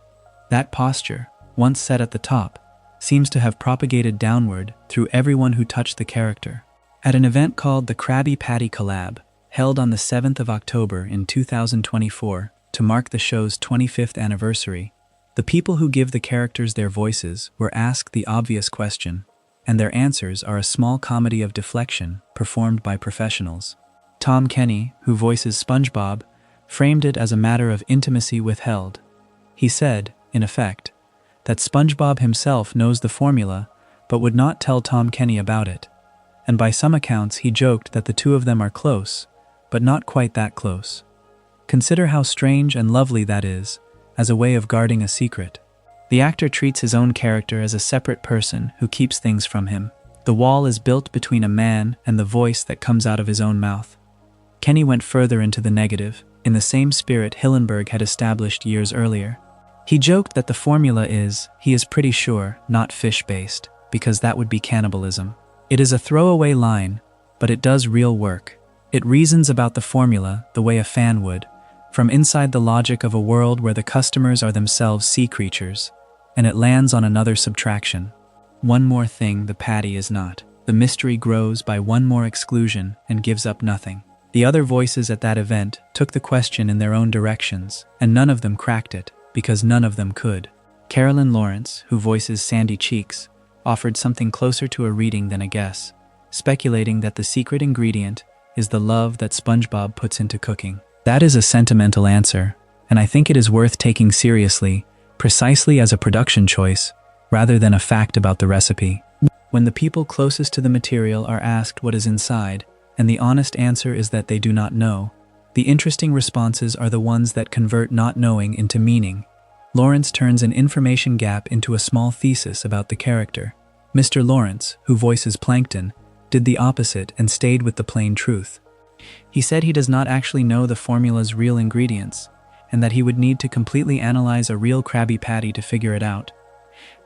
That posture, once set at the top, seems to have propagated downward through everyone who touched the character. At an event called the Krabby Patty Collab, held on the 7th of October in 2024 to mark the show's 25th anniversary, the people who give the characters their voices were asked the obvious question, and their answers are a small comedy of deflection performed by professionals. Tom Kenny, who voices SpongeBob, framed it as a matter of intimacy withheld. He said, in effect, that SpongeBob himself knows the formula, but would not tell Tom Kenny about it. And by some accounts he joked that the two of them are close, but not quite that close. Consider how strange and lovely that is, as a way of guarding a secret. The actor treats his own character as a separate person who keeps things from him. The wall is built between a man and the voice that comes out of his own mouth. Kenny went further into the negative, in the same spirit Hillenburg had established years earlier. He joked that the formula is, he is pretty sure, not fish-based, because that would be cannibalism. It is a throwaway line, but it does real work. It reasons about the formula the way a fan would, from inside the logic of a world where the customers are themselves sea creatures, and it lands on another subtraction. One more thing the patty is not. The mystery grows by one more exclusion and gives up nothing. The other voices at that event took the question in their own directions, and none of them cracked it, because none of them could. Carolyn Lawrence, who voices Sandy Cheeks, offered something closer to a reading than a guess, speculating that the secret ingredient is the love that SpongeBob puts into cooking. That is a sentimental answer, and I think it is worth taking seriously, precisely as a production choice, rather than a fact about the recipe. When the people closest to the material are asked what is inside, and the honest answer is that they do not know, The interesting responses are the ones that convert not knowing into meaning. Lawrence turns an information gap into a small thesis about the character. Mr. Lawrence, who voices Plankton, did the opposite and stayed with the plain truth. He said he does not actually know the formula's real ingredients, and that he would need to completely analyze a real Krabby Patty to figure it out.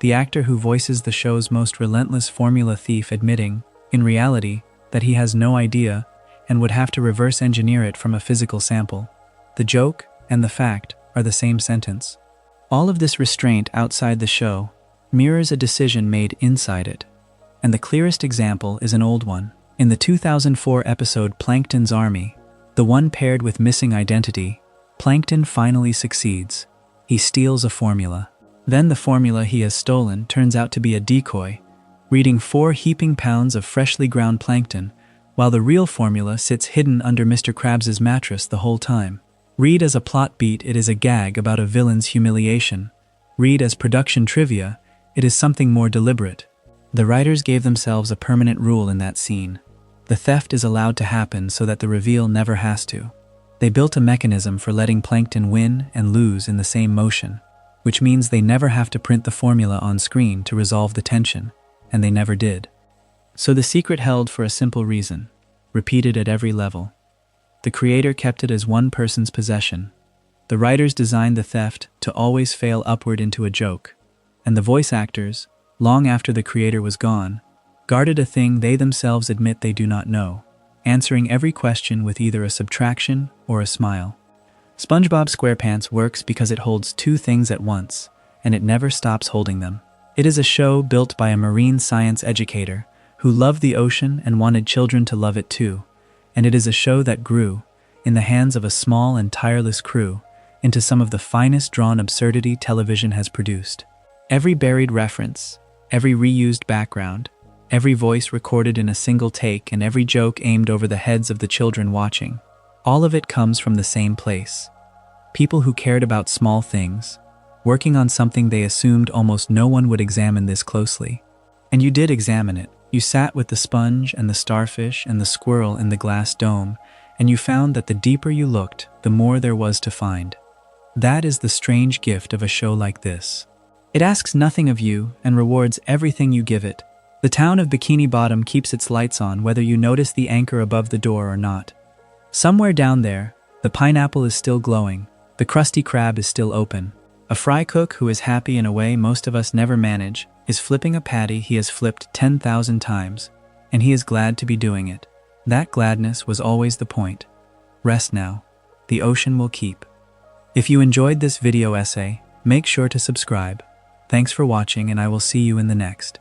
The actor who voices the show's most relentless formula thief admitting, in reality, that he has no idea and would have to reverse engineer it from a physical sample. The joke and the fact are the same sentence. All of this restraint outside the show mirrors a decision made inside it. And the clearest example is an old one. In the 2004 episode Plankton's Army, the one paired with missing identity, Plankton finally succeeds. He steals a formula. Then the formula he has stolen turns out to be a decoy, reading 4 heaping pounds of freshly ground plankton, while the real formula sits hidden under Mr. Krabs' mattress the whole time. Read as a plot beat, it is a gag about a villain's humiliation. Read as production trivia, it is something more deliberate. The writers gave themselves a permanent rule in that scene. The theft is allowed to happen so that the reveal never has to. They built a mechanism for letting Plankton win and lose in the same motion, which means they never have to print the formula on screen to resolve the tension, and they never did. So the secret held for a simple reason, repeated at every level. The creator kept it as one person's possession. The writers designed the theft to always fail upward into a joke, and the voice actors, long after the creator was gone, guarded a thing they themselves admit they do not know, answering every question with either a subtraction or a smile. SpongeBob SquarePants works because it holds 2 things at once, and it never stops holding them. It is a show built by a marine science educator who loved the ocean and wanted children to love it too, and it is a show that grew, in the hands of a small and tireless crew, into some of the finest drawn absurdity television has produced. Every buried reference, every reused background, every voice recorded in a single take, and every joke aimed over the heads of the children watching, all of it comes from the same place. People who cared about small things, working on something they assumed almost no one would examine this closely. And you did examine it. You sat with the sponge and the starfish and the squirrel in the glass dome, and you found that the deeper you looked, the more there was to find. That is the strange gift of a show like this. It asks nothing of you and rewards everything you give it. The town of Bikini Bottom keeps its lights on whether you notice the anchor above the door or not. Somewhere down there, the pineapple is still glowing, the Krusty Krab is still open. A fry cook who is happy in a way most of us never manage is flipping a patty he has flipped 10,000 times, and he is glad to be doing it. That gladness was always the point. Rest now. The ocean will keep. If you enjoyed this video essay, make sure to subscribe. Thanks for watching, and I will see you in the next.